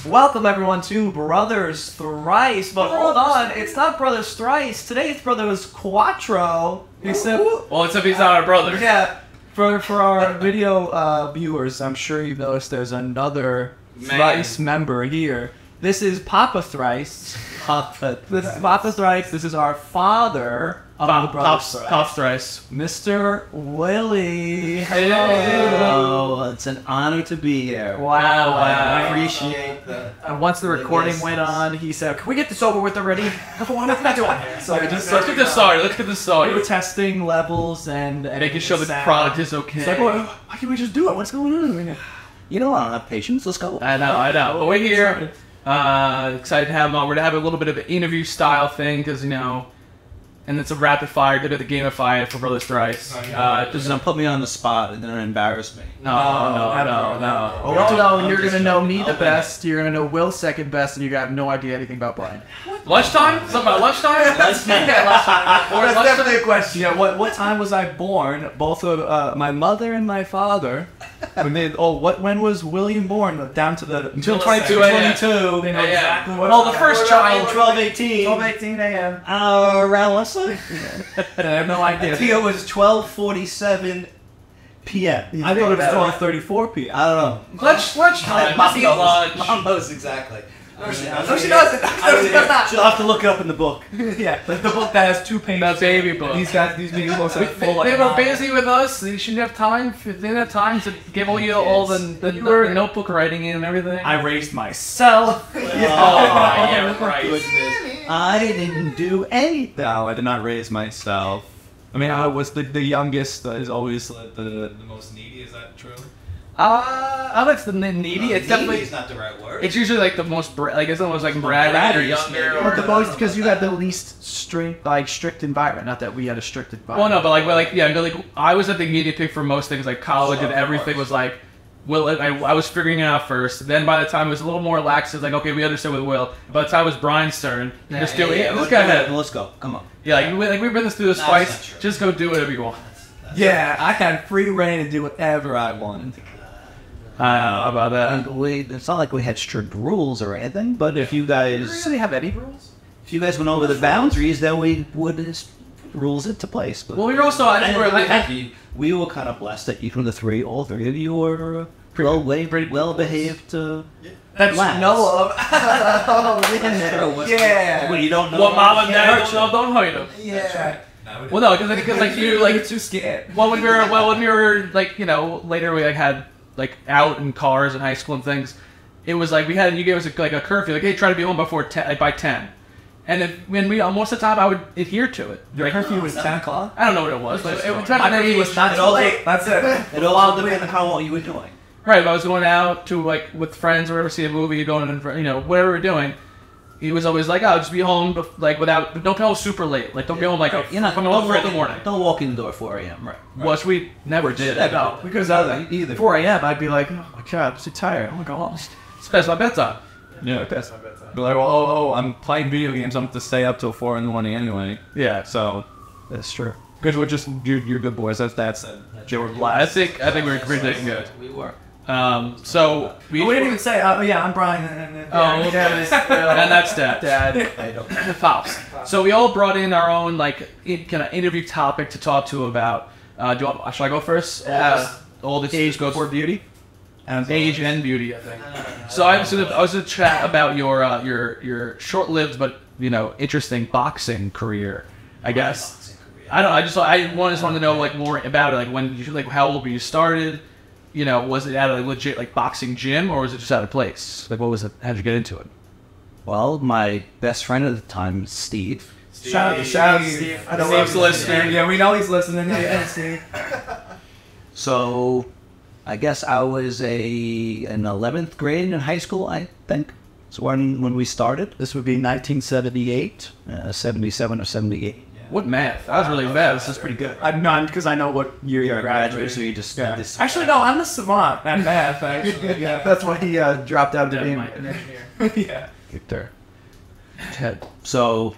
Welcome everyone to Brothers Thrice. But hold on, it's not Brothers Thrice. Today it's Brothers Quattro. Well, except he's not our brother. Yeah. For our video viewers, I'm sure you've noticed there's another Thrice member here. This is Papa Thrice. This is Papa Thrice. This is our father of the Brothers Thrice. Mr. Willie. Hello. It's an honor to be here. Wow. I appreciate that. And once the recording went on, he said, "Can we get this over with already? What am I doing?" So let's get this started. Let's get this started. We were testing levels and making sure the product is okay. It's like, well, why can't we just do it? What's going on? You know, I don't have patience. Let's go. I know. But we're here. Excited to have him on. We're going to have a little bit of an interview style thing because, you know, and it's a rapid fire, good at the gamify it for Brothers Thrice. Just don't put me on the spot and then embarrass me. No. Oh, you're going to know me the best, you're going to know Will second best, and you got no idea anything about Brian. Lunchtime? Something about lunchtime? Lunchtime. That's definitely a question. Yeah, what time was I born? Both of my mother and my father. When was William born? Down to the until 22. They know exactly what. Oh, the first child, 12:18 a.m. Around what's I have no idea. I think it was 12:47 p.m. I thought it was 12:34 p.m. I don't know. Lunchtime. Mom knows exactly. No, she doesn't. She'll have to look it up in the book. Yeah, the book that has 2 pages. That baby book. These video books are full. They were busy with us. They shouldn't have time. They didn't have time to give all the notebook writing in and everything. I raised myself. Yeah, right. Goodness. I didn't do anything. No, I did not raise myself. I mean, I was the youngest. Is always the most needy. Is that true? I like the needy. It's definitely. It's not the right word. It's usually like the most it's almost like bratty or younger. Or the most because you had the least strict environment. Not that we had a strict environment. Well, no, but I was at the media pick for most things. Like college and everything was like. Will, I was figuring it out first. Then by the time it was a little more relaxed, it's like, okay, we understood with Will. By the time it was Brian's turn, just do it. Let's go ahead. Let's go. Come on. Yeah, we've been through this twice. Just go do whatever you want. Yeah, I had free reign to do whatever I wanted. I don't know about that. It's not like we had strict rules or anything, but if you guys... Do we really have any rules? If you guys went over the boundaries, then we would just rules into place. But well, we were also... we were kind of blessed that you from the three, all three of you were well-behaved That's lads. Noah. Oh, yeah. Well, you don't know what mom and dad don't hurt them. Yeah. Well, no, because like you like too scared. Well, when we were like later we out in cars in high school and things, it was like you gave us a curfew like hey try to be home before 10 by 10, and when most of the time I would adhere to it. Your curfew was 10 o'clock. I don't know what it was, but it was not too late. That's it. It all depended on how you were doing. Right, if I was going out to with friends or whatever, see a movie, going whatever we're doing. He was always like, "Oh, just be home don't go home super late. Like don't be home you're not from 4 in the morning. Don't walk in the door at 4 a.m. Right. Which we never did. No, because either 4 a.m. I'd be like, "Oh my god, I'm so tired. I'm gonna go home." It's past my bedtime. Yeah, past my bedtime. Be like, "Oh, I'm playing video games. I'm to stay up till 4 in the morning anyway." Yeah, so that's true. Because we're just you're good boys. That's it. They were blessed. I think we were pretty good. We were. So we didn't even say. Yeah, I'm Brian. And that's Dad. I don't. Pops. So we all brought in our own kind of interview topic to talk to about. Should I go first? All the age goes for beauty. Age and beauty, I think. So I was going to chat about your short-lived but interesting boxing career, I guess. I don't. I just wanted to know more about it. Like when you how old were you started? Was it at a legit boxing gym or was it just out of place? What was it? How'd you get into it? Well, my best friend at the time, Steve. Shout out to Steve. I don't know if he's listening. Yeah, we know he's listening. Yeah, Steve. So, I guess I was in 11th grade in high school, I think. So when we started, this would be 1978, 77 or 78. What math? That was really bad. This is pretty good. I'm not because I know what year you're graduated, so you just Actually, no, I'm the savant at math. Actually, yeah, that's why he dropped out to being an engineer. Yeah, Victor. So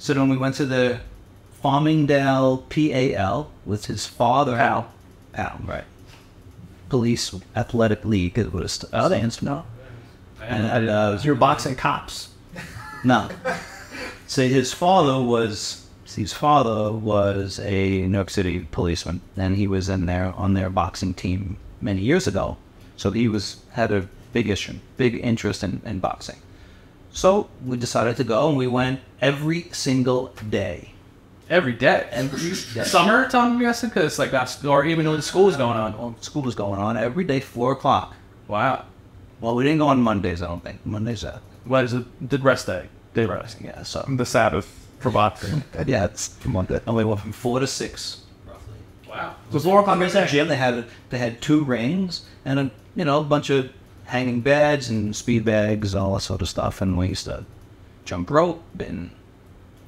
then we went to the Farmingdale PAL with his father. Pal, right? Police Athletic League. It was. Oh, they answered no. And You're boxing cops. no. So his father was a New York City policeman, and he was in there on their boxing team many years ago. So he had a big interest in boxing. So we decided to go, and we went every single day. Every day. Summertime, I'm guessing, because like that's, or even when school was going on. Well, school was going on every day, 4 o'clock. Wow. Well, we didn't go on Mondays, I don't think. Mondays, What is it? The rest day. day rest. Yeah, so The Sabbath for boxing. yeah, it's Monday. And we went from 4 to 6, roughly. Wow. So 4 o'clock is there. Gym. They had 2 rings and a bunch of hanging beds and speed bags, all that sort of stuff. And we used to jump rope and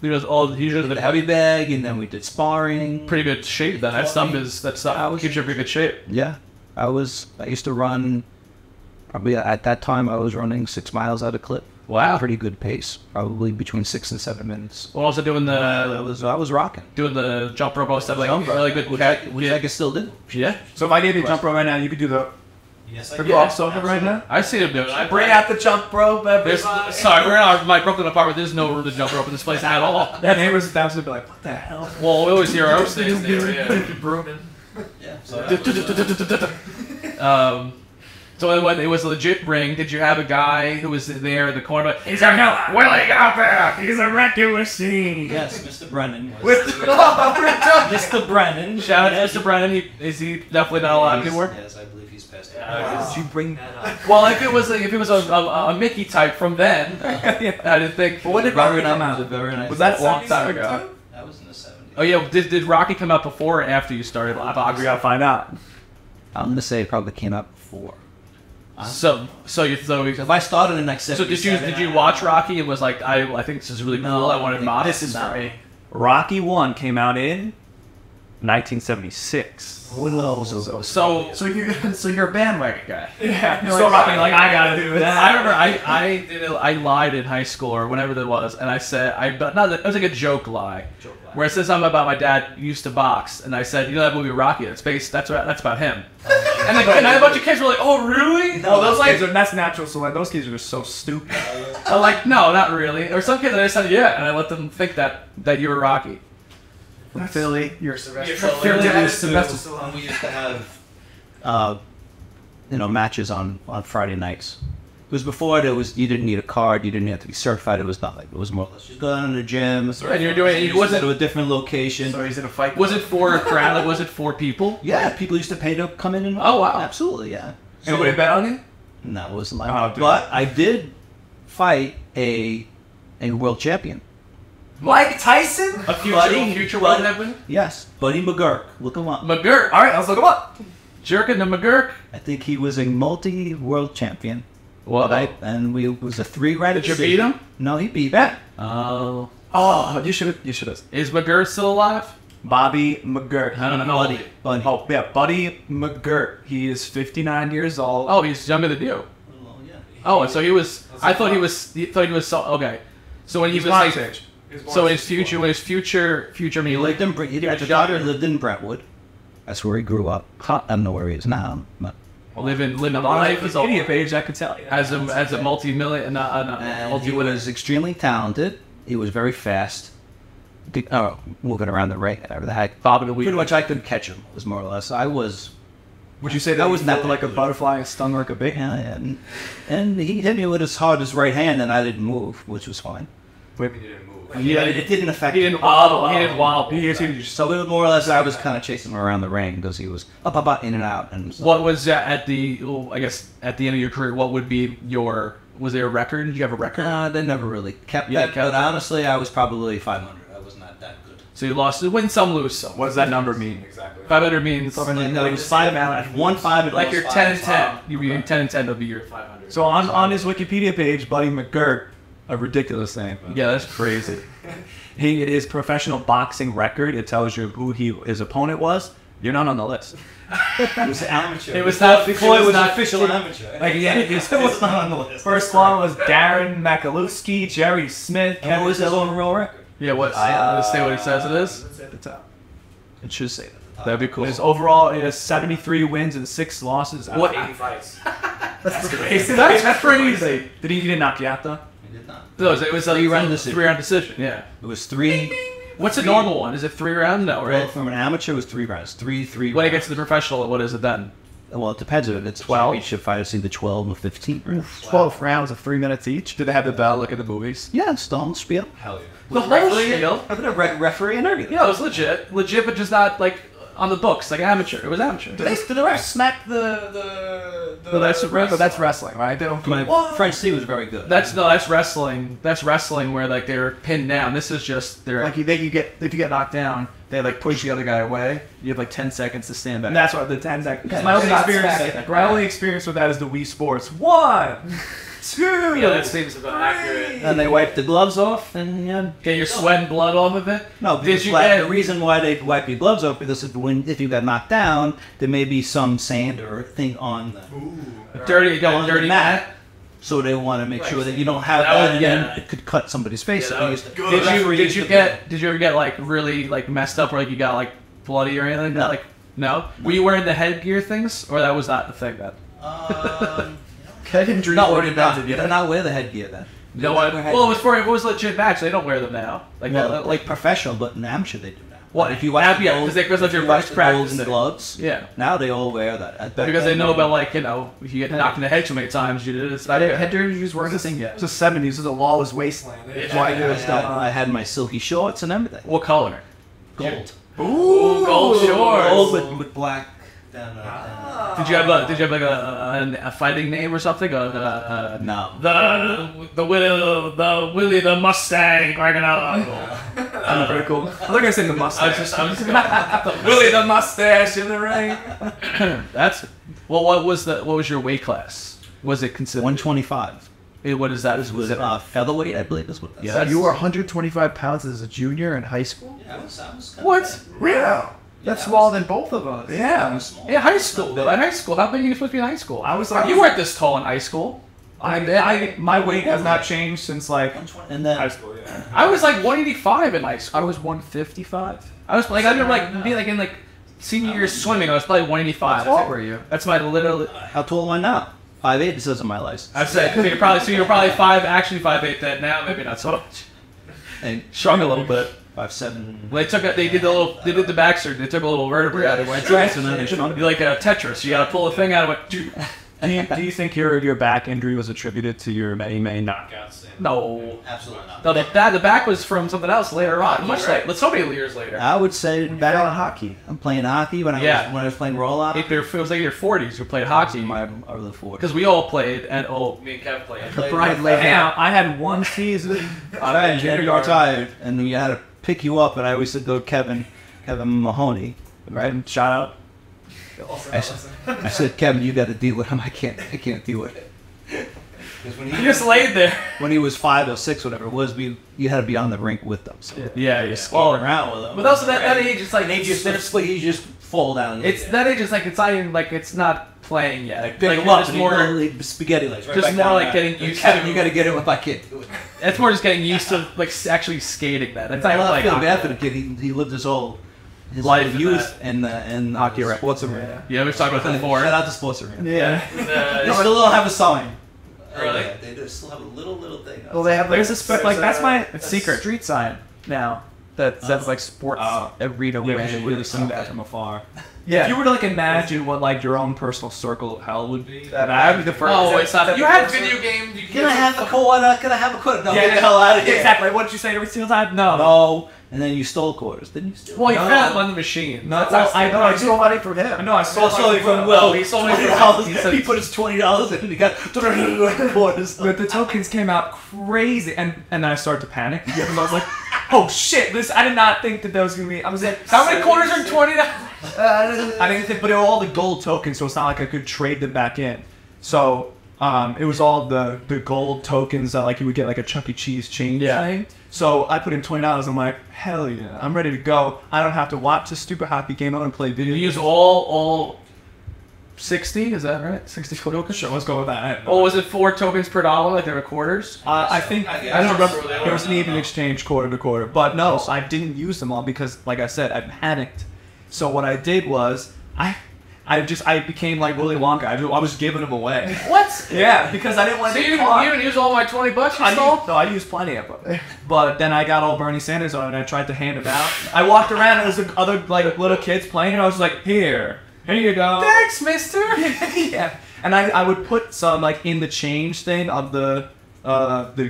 He did the heavy bag, and then we did sparring. pretty good shape then. That stuff keeps you in pretty good shape. Yeah, I used to run. Probably at that time, I was running 6 miles at a clip. Wow. Pretty good pace. Probably between 6 and 7 minutes. Well, also doing I was rocking. the jump rope stuff like really good. Which I can still do. Yeah. So if I gave you a jump rope right now, you could do the crossover right now? I see him doing it. Bring out the jump rope, everybody. Sorry, we're in my Brooklyn apartment. There's no room to jump rope in this place at all. That neighbors downstairs would be like, what the hell? Well, we always hear our upstairs there. Yeah. So when it was a legit ring, did you have a guy who was there in the corner? Like, he's like, no, Willie out there. He's a wrecking machine. Yes, Mr. Brennan. Mr. Brennan. Shout out to Mr. Brennan. Is he definitely not allowed anymore? Yes, I believe he's passed out. Did you bring that up? Well, if it was a Mickey type from then, I didn't think. Well, when did Rocky come out? Was that a long time ago? That was in the 70s. Oh yeah, did Rocky come out before or after you started We boxing? gotta find out. I'm gonna say it probably came out before. So If I started in like 77, did you watch Rocky and was like, I think this is really cool. I wanted to This is for me. Rocky 1 came out in 1976. So you're a bandwagon guy. Yeah. So Rocky, like, I gotta do that. I remember I lied in high school or whenever that was, and I said it was like a joke lie, where it said something about my dad used to box, and I said, you know that movie Rocky? That's about him. And a bunch of kids were like, oh really? No, those kids are, that's natural. So like, those kids are so stupid. I'm like, no, not really. Or some kids, I said, yeah, and I let them think that you were Rocky. From Philly, you're Sylvester. We used to have, matches on Friday nights. It was before you didn't need a card, you didn't have to be certified. It was not like it was more or less just go down to the gym. And you're doing it. Was it to a different location? So he's in a fight. Was it for a crowd? Like, was it for people? Yeah, people used to pay to come in and. Oh wow, absolutely, yeah. Anybody bet on you? No, it wasn't like Oh, that. But I did fight a world champion. Mike Tyson? a future world champion. Yes, Buddy McGurk. Look him up. McGurk. All right, let's look him up. Jerking the McGurk. I think he was a multi-world champion. Well, It was a 3-round. Did you beat him? No, he beat me. Oh. Oh, you should have. Is McGurk still alive? Bobby McGirt. I don't know. Buddy. Oh, yeah, Buddy McGirt. He is 59 years old. Oh, he's younger than you. Well, yeah. Oh, and so he was. I thought he was. Okay. So when he was my like, age. so his future. I mean, He lived in his daughter lived in Brentwood. That's where he grew up. I don't know where he is now. But living life His idiot page, I could tell you. as a multi-million. and he was extremely talented. He was very fast. Moving around the ring and everything. Pretty much I could catch him, was more or less. Would you say that was not like a butterfly and stung like a bee? Yeah, and he hit me with his hard as right hand, and I didn't move, which was fine. Wait, you didn't move. Yeah, it didn't affect He didn't wobble. He didn't wobble. So it was more or less I was kind of chasing him around the ring because he was up, in and out. And What was at the? I guess at the end of your career, what would be your? Was there a record? Did you have a record? They never really kept Yeah, that. But honestly, I was probably 500. I was not that good. So you lost. Win some, lose some. What does that number mean exactly? 500 means No, it was 5 out. 1-5. like you're 10 and 10. You mean 10 and 10 of the year 500. So on his Wikipedia page, Buddy McGirt, a ridiculous name. Yeah, that's crazy. His professional boxing record, it tells you who his opponent was. You're not on the list. It was amateur. It was not before it was not official amateur. Like, yeah, It was not on the list. First one was Darren Makalewski, Jerry Smith. And what was the overall record? Yeah, what? Let's say what it says it is. Let's say at the top. It should say that. That'd be cool. His overall, he has 73 wins and 6 losses. What? Fights. That's crazy. That's crazy. He didn't knock you out though? He did not. It was a 3-round decision. 3-round decision. Yeah. It was 3. What's a normal one? Is it 3 rounds? No, Well, right? from an amateur, it was 3 rounds. 3. When it gets to the professional, what is it then? Well, it depends if it's 12. Championship fight, it's either 12 or 15 rounds. 12 rounds of 3 minutes each. Did they have the bell like in the movies? Yeah, Stone spiel. Hell yeah. The whole spiel. I've been a referee and everything. Yeah, it was legit, but just not like on the books, like amateur. It was amateur. Did they smack the that's wrestling, right? They don't. My French C was very good. That's wrestling. That's wrestling where like they're pinned down. This is just they're Like if you get knocked down, they like push the other guy away. You have like 10 seconds to stand back. And that's what the 10 seconds. Yeah, My only not experience. My only experience with that is the Wii Sports. 1, 2. yeah, that seems about accurate. And they wiped the gloves off, and Get your sweat and blood off of it. no. The reason why they wipe your gloves off is if you got knocked down, there may be some sand or thing on the Dirty mat. So they want to make sure that you don't have That was- that. It could cut somebody's face. Yeah, So that they was used to- good. Did you ever get like really like messed up, or like you got like bloody or anything? No. Like no. Were you wearing the headgear things, or that was not the thing then? Injuries No, weren't they did not wear the headgear then. No one. Well, it was legit match. They don't wear them now. Like Like professional, but in amateur they do now. What? If you watch Yeah, because of your best practice. and gloves, Yeah. now they all wear that. Because they know about like if you get knocked in the head too many times, you did it. Head injuries weren't a thing yet. It was the 70s. It was a lawless wasteland. That's why I did stuff. I had my silky shorts and everything. What color? Gold. Ooh, gold shorts. Gold with black. Did you have like a fighting name or something? No. The Willie the Mustang. I'm pretty cool. I thought I said the mustache. I'm just Willie the mustache in the ring. That's well. What was your weight class? Was it considered? 125. What is that? Was it featherweight? I believe is what. That's. Yeah. You were 125 pounds as a junior in high school? I was What? Yeah. That's smaller than both of us. Yeah. Yeah, high school. Though. In high school, how big are you supposed to be in high school? I was like, You weren't this tall in high school. my weight has not changed since like And then school. Yeah. I was like 185 in high school. I was 155. I was like, I remember like being like in like senior year swimming. I was probably 185. What were you? That's my literal. how tall am I now? 5'8". It says on my license. I'd say so you're probably 5'8" then. Now maybe not so much. And Shrunk a little bit. 5'7". Well, they did the back surgery. They took a little vertebrae out of it. Thrice, and then they shrunk. Like a Tetris. You gotta pull the thing out of it. Do you think your back injury was attributed to your many knockouts? No. Absolutely not. No, the back was from something else later on. Much later. So many years later. I would say Back back on hockey. I'm playing hockey when I was playing roll out. It was like your 40s who played hockey. My early 40s. Because we all played, and me and Kev played. Brian laid out. I had one season. I got tired, and we had to pick you up, and I always said go Kevin Mahoney, right? And shout out. I said, Kevin, you got to deal with him. I can't deal with it. You just laid there. When he was 5 or 6, whatever it was, you had to be on the rink with them. So Yeah, you're falling around with them. But also that age, it's like you just fall down. it's that age. It's like it's not even like it's not playing yet. Pick Like him up it's and more like spaghetti legs. Right just back more down like there. getting used Kevin, you to. got to get him if I can't do it. It's more just getting used to like actually skating that. It's I not like feel bad for the kid. He lived his Life in youth in hockey arena. Sports arena. Yeah, we talked about that before. Shout out to sports arena. Yeah. They still don't have a sign. Really? They do still have a little thing. Well, they have There's a like that's my secret street sign now. That's like sports arena. we where should you really see see that that from afar. Yeah. If you were to like imagine what like your own personal circle of hell would be, that'd be the first. Oh, it's not. You had video games. Can I have a quarter? Can I have a quarter? No, Yeah, get the hell out of here. Exactly. What did you say every single time? No. No. And then you stole quarters, didn't you? Steal? Well, you No. found them on the machine. No, I know. I stole money from him. I know. I stole money from Will. He sold me for $20. He put his $20 in and he got quarters. But the tokens came out crazy, and then I started to panic. I was like, "Oh shit! I did not think that was gonna be." I was like, How many quarters are $20? I didn't think, but they were all the gold tokens, so it's not like I could trade them back in. So it was all the gold tokens that like you would get like a Chuck E. Cheese change thing. So I put in $20. I'm like, hell yeah, I'm ready to go. I don't have to watch this stupid hockey game. I want to play video. You use all 60? Is that right? 60 tokens? Sure, let's go with that. Oh, was it 4 tokens per dollar? Like there were quarters? I think I don't remember. There was an even exchange quarter to quarter, but no, I didn't use them all because, like I said, I panicked. So what I did was I I became like Willy Wonka. I was giving them away. What? Yeah, because I didn't want So to you didn't use all my $20 you stole? No, I used plenty of them. But then I got all Bernie Sanders on it and I tried to hand them out. I walked around and there was other like little kids playing and I was like, here you go. Thanks, mister. Yeah. And I would put some like in the change thing of the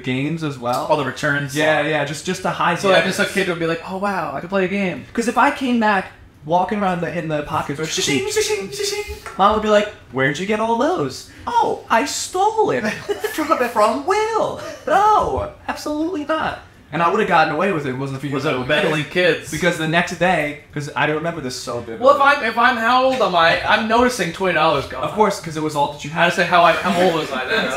games as well. All the returns. Yeah, just to hide. So just a kid would be like, oh wow, I can play a game. Because if I came back walking around in the pockets, shing, shing, shing, Mom would be like, "Where'd you get all those?" "Oh, I stole it from Will." "No, absolutely not." And I would have gotten away with it. Wasn't for you. Was it meddling kids? Because the next day, because I don't remember this so vividly. Well, if I'm how old am I? I'm noticing $20 gone. Of course, because it was all that you I had. say how old was I then? It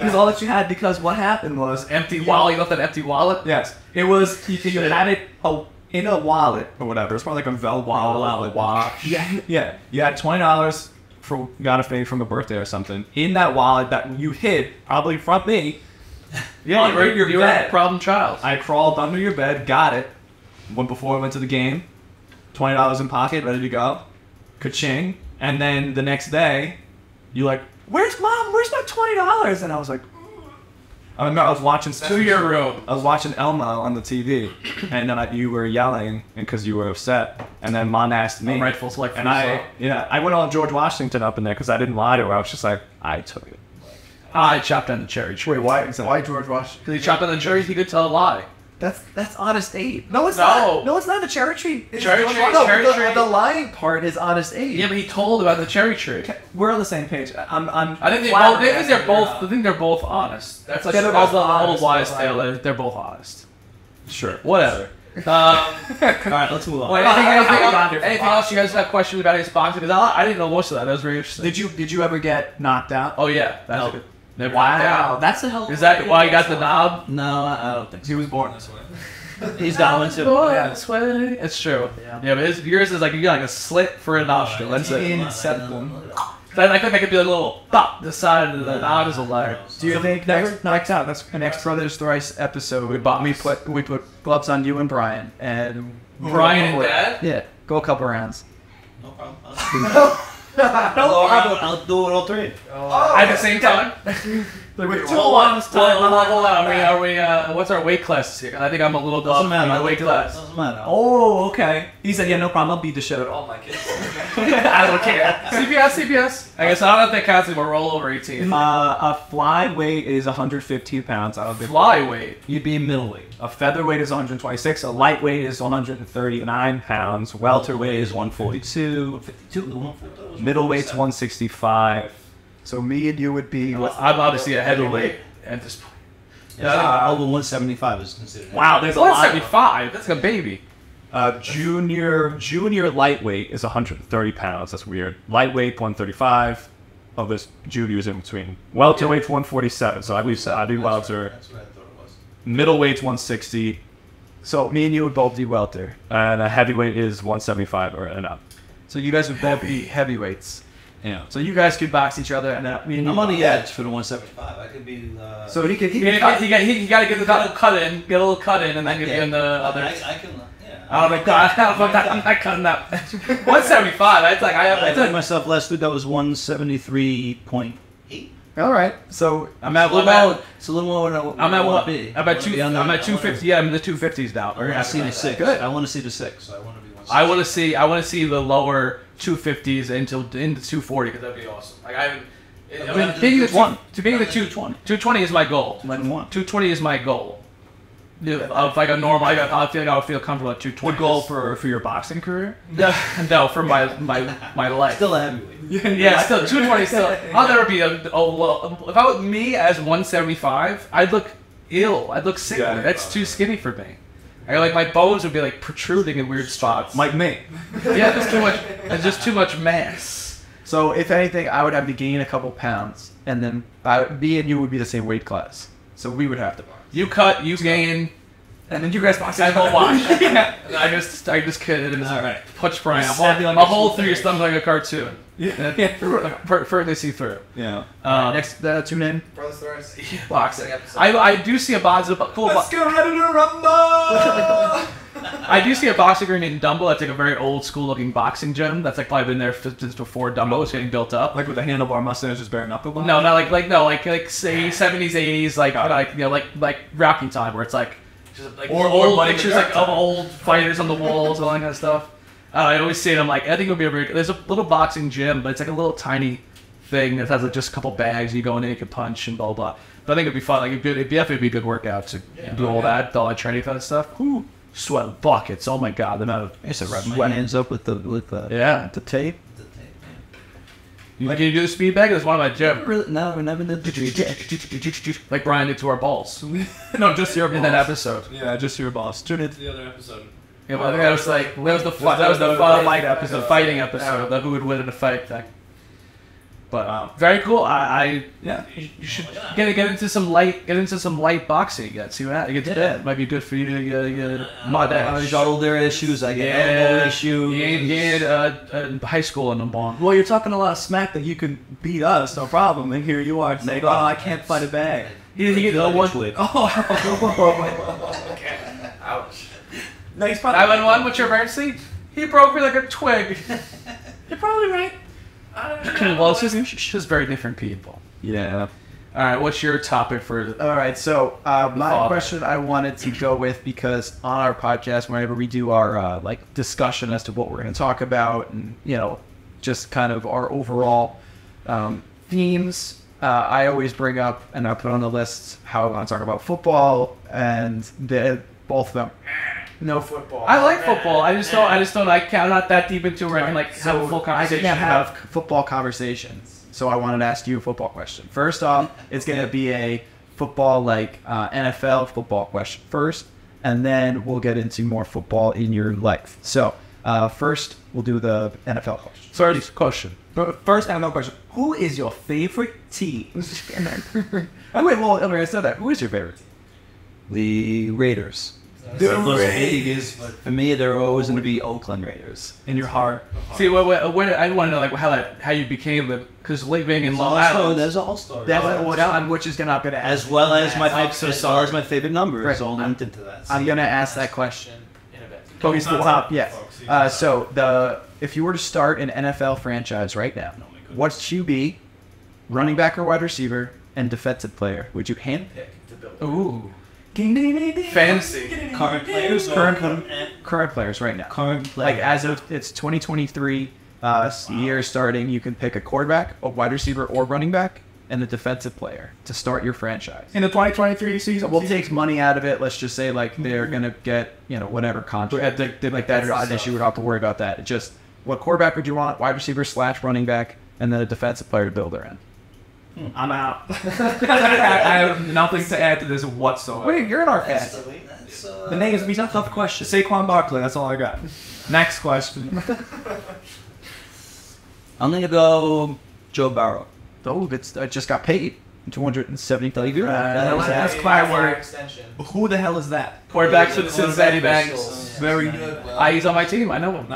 was all that you had. Because what happened was Empty wallet. You left an empty wallet. Yes, it was. You had it in a wallet or whatever. It's probably like a Velcro wallet. Yeah. You had $20 for got a fade from a birthday or something in that wallet that you hid probably from me. Yeah, under your bed. Problem child. I crawled under your bed, got it. Went before I went to the game. $20 in pocket, ready to go. Ka-ching. And then the next day, you like, "Where's Mom? Where's my $20?" And I was like, I remember I was watching To your room. I was watching Elmo on the TV, and then you were yelling because you were upset. And then Mom asked me, Rightful select. and I went on George Washington up in there because I didn't lie to her. I was just like, I took it. I chopped down the cherry tree. Wait, why George Washington? Because he chopped down the cherries, he could tell a lie. That's Honest Abe. No, it's No. not. No, it's not the cherry tree. Cherry tree, No, cherry tree. the lying part is Honest Abe. Yeah, but he told about the cherry tree. We're on the same page. I think they're both honest. That's like the old wise tale. They're both honest. Sure. Whatever. All right, let's move on. Wait, anything else? You guys have questions about his boxing? Because I didn't know most of that. That was very interesting. Did you ever get knocked out? Oh yeah, that's good. Never Wow, that's a hell. Is that why you got the knob? No, I don't think so. He was born this way. He's got one too. Yeah, it's true. Yeah, but yours is like you got like a slit for a nostril. That's it. Inception. Then I think I could be a little pop the side of the knob is a liar. Do you think next out? That's the next Brothers Thrice episode. We put gloves on you and Brian and Brian and Dad? Yeah, go a couple rounds. No problem. I'll do it all three. At the same time. Hold on. Are we? What's our weight class here? I think I'm a little Doesn't off matter. my weight class. Doesn't matter. Oh, okay. He said, "Yeah, no problem. I'll beat the shit out of all my kids." I don't care. CPS. I guess I don't know if that counts if we're all over 18. A flyweight is 115 pounds. I would be Flyweight. You'd be middleweight. A featherweight is 126. A lightweight is 139 pounds. Welterweight is 142. Middleweight's 165. So me and you would be. I'm obviously a heavyweight at this point. Over 175 is considered. Wow, there's a lot. 175. That's like a baby. Junior lightweight is 130 pounds. That's weird. Lightweight 135. Oh, this junior's in between. Welterweight's 147. So I do welter. That's what I thought it was. Middleweight's 160. So me and you would both do welter. And a heavyweight is 175 or and up. So you guys would both be heavyweights. Yeah. So you guys could box each other, and then I'm on the edge for the 175. I could be. So he could. You got to get the little cut in, and then you're doing the other. I can. Yeah. Oh my god! I'm not cutting that. 175. That's like I took myself last week. That was 173.8. All right. So I'm at It's a little more than I'm at what? what? I'm at 250. Yeah, I'm in the 250s now. I want to see the 6. Good. I want to see the 6. So I want to be 160. I want to see the lower 250s into 240 because that'd be awesome. Like being the 220 is my goal. 220 is my goal. Of like a normal, I feel like I would feel comfortable at 220. the goal for your boxing career? No, for my life. Still a heavyweight. Yeah, still 220. Still, I'll never be well. If I was me as 175, I'd look ill. I'd look sick. Yeah. That's too skinny for me. Like my bones would be like protruding in weird spots. Like me. Yeah, there's too much. There's just too much mass. So if anything, I would have to gain a couple pounds, and then me and you would be the same weight class. So we would have to box. You cut, you gain. And then you guys box. I won't watch. I just kidded and All right. punch Brian. Stab you on A your hole shoulder. through your stomach like a cartoon. Yeah. Further see through. Yeah. Next, tune in. Brothers Thrice. Boxing. I do see a boxing. Cool. Let's get ready to rumble. I do see a boxing ring in Dumbo. That's like a very old school looking boxing gym. That's like probably been there since before Dumbo was getting built up. Like with a handlebar mustache, just bare knuckle. No, not like say 70s, 80s, like Rocky time, where it's like just like Or old Buddy pictures McGregor. like of old fighters on the walls, all that kind of stuff. I always see it. I'm like, I think it would be a very. There's a little boxing gym, but it's like a little tiny thing that has like just a couple bags. You go in there, you can punch and blah blah. But I think it'd be fun. Like it'd definitely be a good workout to do all that training kind of stuff. Ooh, sweat buckets. Oh my god, the amount of I used to rub my hands up with the the tape. You can you do the speed bag? That's one of my gym. Really? No, we never did. Like Brian did to our balls. No, just your In that episode. Yeah, just your boss. Tune in. The other episode. Yeah, but I think that was like that was the fight episode, fighting episode, the who would win in a fight thing. But very cool. Yeah. You should get into some light boxing again. See what happens. It might be good for you to get Shoulder issues, I get elbow issues. high school in the bond. Well, you're talking a lot of smack that you can beat us, no problem. And here you are saying, "Oh, I can't fight a bag." You get the one. Ouch. No, he's probably. 911. What's your emergency? He broke me like a twig. You're probably right. Well, it's just very different people. Yeah. All right, what's your topic for? All right, so my Father. question I wanted to go with, because on our podcast, whenever we do our like discussion as to what we're going to talk about, and just kind of our overall themes, I always bring up and I put on the list how I want to talk about football, and both of them. No football. I like football. I just don't. I'm not that deep into it. Where I can like have a full I conversation. can't have football conversations. So I wanted to ask you a football question. First off, it's going to be a football, like NFL football question first, and then we'll get into more football in your life. So first, we'll do the NFL question. First question. First NFL question. Who is your favorite team? Oh, wait, well, I said that. Who is your favorite team? The Raiders. The Raiders. For me, they're always going to be Oakland Raiders. In your heart. See, I want to know like how you became the because living in Long Also, Island. there's All-Star. Which is not going to ask. As well as my favorite number Right. is all linked into that. I'm going to ask that question. In a bit. Focus the top, yeah. So if you were to start an NFL franchise right now, what's QB, running back or wide receiver, and defensive player would you handpick to build? Ooh, Fantasy. fantasy. Current players. Current players right now. Current players. Like as of it's 2023 year starting, you can pick a quarterback, a wide receiver, or running back, and a defensive player to start your franchise. In the 2023 season, we'll take money out of it. Let's just say like they're gonna get whatever contract they like that. An issue, we don't have to worry about that. It's just what quarterback would you want, wide receiver / running back, and then a defensive player to build around. I'm out. I have nothing to add to this whatsoever. Wait, you're in our cast. The name is not tough question. Saquon Barkley. That's all I got. Next question. I'm going to go Joe Burrow. Oh, I just got paid $270,000. That's my word. Extension. Who the hell is that? Quarterback for the Cincinnati Bengals. Very good. He's on my team. I know him.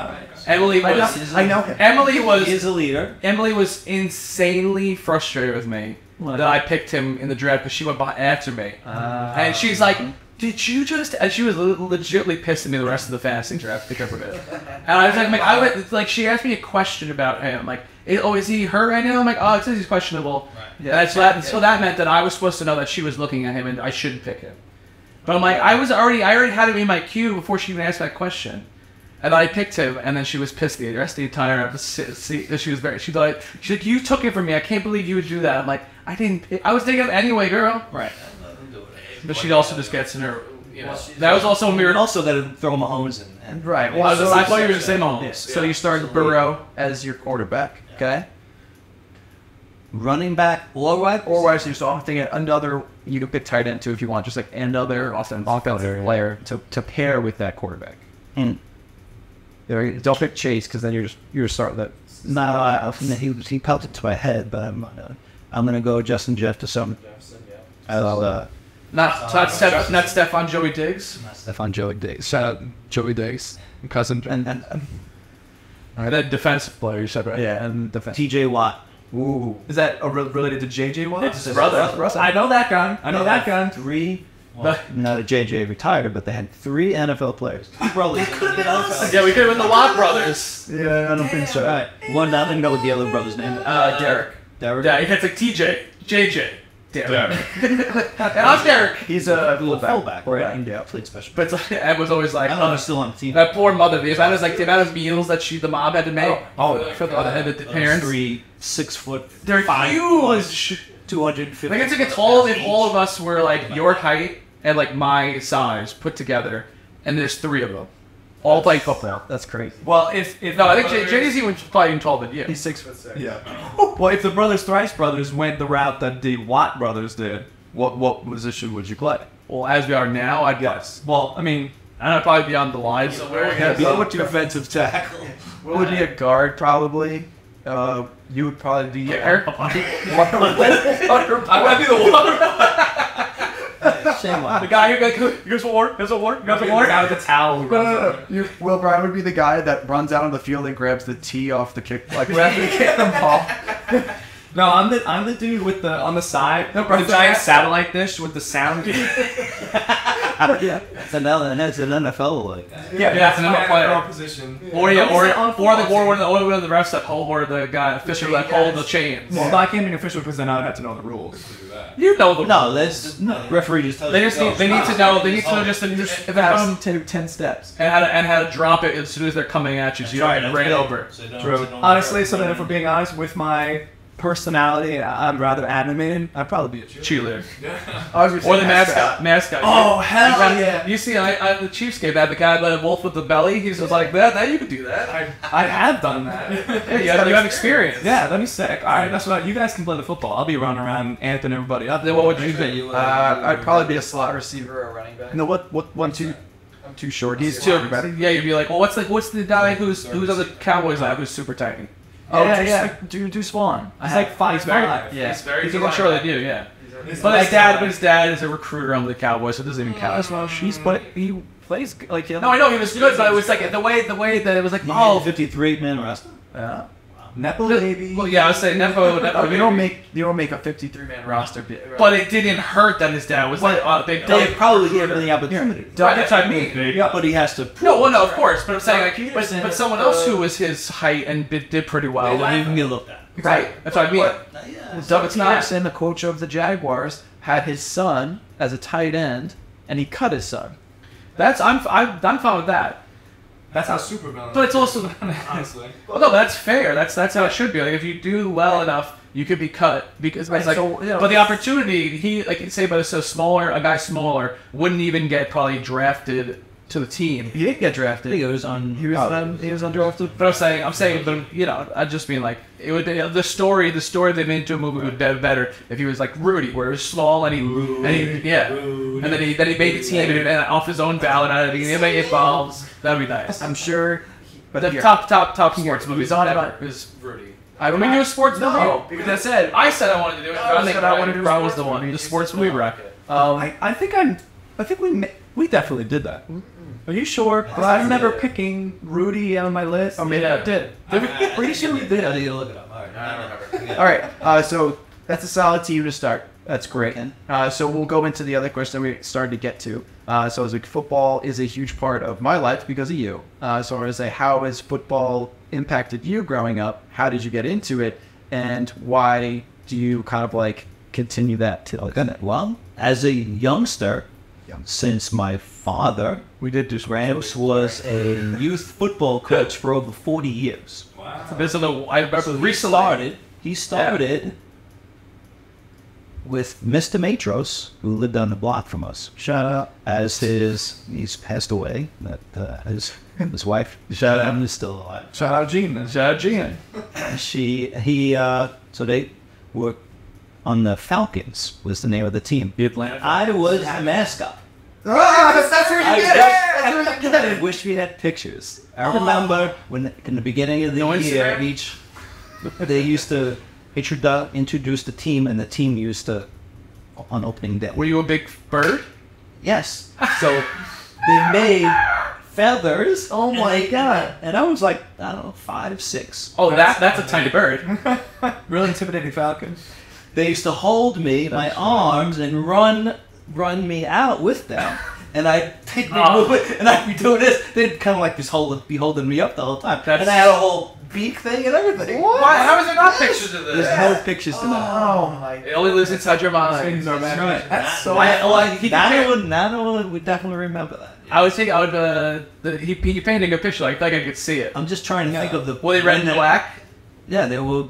Emily was. I know him. Emily was. He is a leader. Emily was insanely frustrated with me that I picked him in the draft because she went after me, and she's like, "Did you just?" And she was legitimately pissed at me the rest of the fantasy draft because of it. And I was like, she asked me a question about him, like, is he hurt right now? I'm like, oh, it says he's questionable. Right. Yeah, so that meant that I was supposed to know that she was looking at him and I shouldn't pick him. But I'm like, I already had him in my queue before she even asked that question. And I picked him, and then she was pissed the rest of the entire episode. She's like, you took it from me. I can't believe you would do that. I'm like, I didn't pick. I was taking it anyway, girl. Right. But she also just gets in her. That was also weird. And also that throw Mahomes in. Right. Well, I thought you were going to say Mahomes. Yeah. So you started Burrow as your quarterback, okay? Running back or wide receiver. So I'm thinking another. You can pick tight end too if you want, just like another offensive player to pair with that quarterback. Don't pick Chase because then you're starting that. No, he popped it to my head, but I'm gonna go Justin Jefferson. Not Stefan Joey Diggs. Stefan Joey Diggs. Shout out Joey Diggs, cousin. And All right, that defensive player you said, right? Yeah, and defense. TJ Watt. Ooh, is that related to JJ Watt? It's his brother. I know that guy. I know that guy. Well, now that JJ retired, but they had 3 NFL players. Brothers. Yeah, we could have been the Watt brothers. Yeah, I don't think so. All right. One, I don't know what the other brother's name is. Derek. Derek? Yeah, it's like TJ, JJ. Derek. And I'm Derek. He's a little fullback, right? Yeah. Played special. But Ed was always like, I don't know if he's still on the team. that poor mother. The amount of meals that the mom had to make. For the parents. 3 6 foot. They're 5 huge. 250. Like it's like if all of us were like your height and like my size put together, and there's 3 of them, all play football. That's crazy. Well, if no, I think JD's probably even taller than you. He's 6'6". Yeah. Well, if the Thrice brothers went the route that the Watt brothers did, what position would you play? Well, as we are now, I'd guess. Well, I mean, I'd probably be on the line somewhere. what would your offensive tackle? What would be a guard probably? You would probably be Eric. I would be the water. Shame on The guy who goes for water. Goes for water. Goes for water. guy with the towel. No. Will Bryan would be the guy that runs out on the field and grabs the tee off the kick, like after he kicked the ball. No, I'm the dude with the on the side, the giant satellite dish with the sound. Yeah. It's an NFL like that. Yeah, it's an NFL player. position. Or one of the refs that hold, or the guy official that hold the chains. Well, I can't be an official because then I'd have to know the rules. You know the No, referee just tells They you. just need to know. They need to know just if it has 10 steps. and how to drop it as soon as they're coming at you, so you don't bring it over. Honestly, so then if we're being honest with my personality, I'm rather animated. I'd probably be a Cheerleader. Or Or the mascot. Oh, hell yeah. You see, I the Chiefs game, that the guy the wolf with the belly. He's just like that. You could do that. I have done that. Yeah, you have experience. Yeah, that'd be sick. All right, that's what you guys can play the football. I'll be running around amping everybody up. Then what would you do? I'd probably be a slot receiver. Or a running back. No, what 1, 2? I'm too short. He's too. Yeah, you'd be like, well, what's the guy who's on the Cowboys like who's super tiny? Oh, yeah. Do Swan. He's like 5'5". Yeah, I'm sure they do. Yeah. But his dad is a recruiter on the Cowboys, so it doesn't even count. Well, he plays like No, I know he was good, but it was like the way that it was like 53-man roster. Yeah. Nepo baby. Well, yeah, I was saying Nepo. You don't make a 53-man roster. But it didn't hurt that his dad was like, They probably gave him the opportunity. That's what I mean. Yeah, but he has to. No, of course. But I'm saying, like, but someone else who was his height and did pretty well. Well, he can get looked at. Right. That's what I mean. Doug Thompson, the coach of the Jaguars, had his son as a tight end, and he cut his son. I'm fine with that. That's how Superman. But it's also honestly. Well, no, that's fair. That's how it should be. Like if you do well enough, you could be cut because it's like. So, but the opportunity, but it's so smaller. A guy smaller wouldn't even get probably drafted to the team. He didn't get drafted. He was on. He was undrafted. But I'm saying, but I'm just being like, it would be the story they made into a movie would be better if he was like Rudy, where he was small and and then he made the team and off his own ballot out of the beginning, it evolves. That'd be nice. I'm sure. But the top sports movies on it is Rudy. I mean, do a sports movie. No, because I said I wanted to do it. I wanted to do. Brown was the one. The sports movie bracket. I think we definitely did that. Are you sure? But I remember picking Rudy on my list. Or maybe I did. Pretty sure we did. I need to look it up. All right. So that's a solid team to start. That's great. So we'll go into the other question we started to get to. So as football is a huge part of my life because of you. So as how has football impacted you growing up? How did you get into it? And why do you kind of like continue that till? Well, as a youngster, since my father, Gramps was a youth football coach for over 40 years. Wow. He started with Mr. Matros, who lived on the block from us. Shout out. He's passed away. His wife, shout out, is still alive. Shout out Gene. So they were on the Falcons, was the name of the team. The Atlanta. I was the mascot. That's where you get it. I wish we had pictures. I remember when in the beginning of the year, they used to introduce the team, and the team used to on opening day. Were you a big bird? Yes. So they made feathers. Oh my god! And I was like, I don't know, 5, 6. Oh, that's a tiny bird. Really intimidating falcon. They used to hold me, my arms, and run me out with them. And I'd take my movement, and I'd be doing this. They'd kind of like be holding me up the whole time. And I had a whole beak thing and everything. Why? How is there not pictures of this? There's no pictures to that. Oh my It only lives inside your mind. That's right. That's so. Nana would definitely remember that. I would think he painting a picture. I think I could see it. I'm just trying to think of the. Were they red and black? Yeah, they were.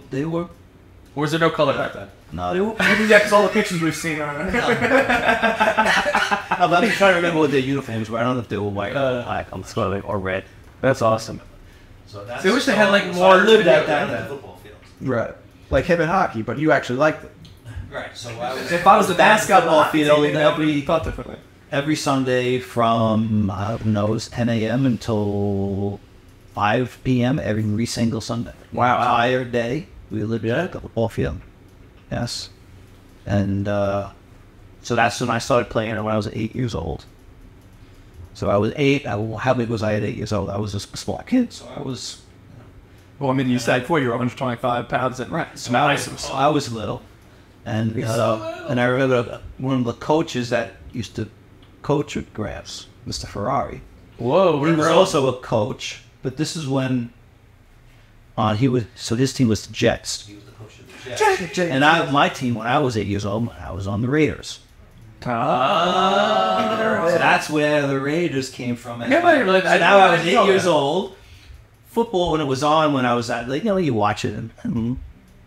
Or was there no color back then? No, they were. Maybe yeah, because all the pictures we've seen are. I'm trying to remember what their uniforms were. I don't know if they were white or black. I'm sorry, or red. That's awesome. So that's See, I wish they had like more. lived out there. the football field. Right. Like him in hockey, but you actually liked it. Right. So I was. If I was the basketball field, that'd be thought differently. every Sunday from, I don't know, it was 10 a.m. until 5 p.m. every single Sunday. Wow. Entire day, we lived at the football field. Yes. And so that's when I started playing it when I was 8 years old. So I was 8. How big was I at 8 years old? I was a small kid, so I was... Well, I mean, you said 4 you're 125 pounds and right. So I was little. And I remember one of the coaches that used to coach with Grabs, Mr. Ferrari. Whoa, He was also a coach, but this is when his team was the Jets. He was the coach of the Jets. And my team, when I was 8 years old, I was on the Raiders. That's where the Raiders came from. Yeah, but really, So now I was 8 years old. Football, when it was on, when I was at, you watch it. And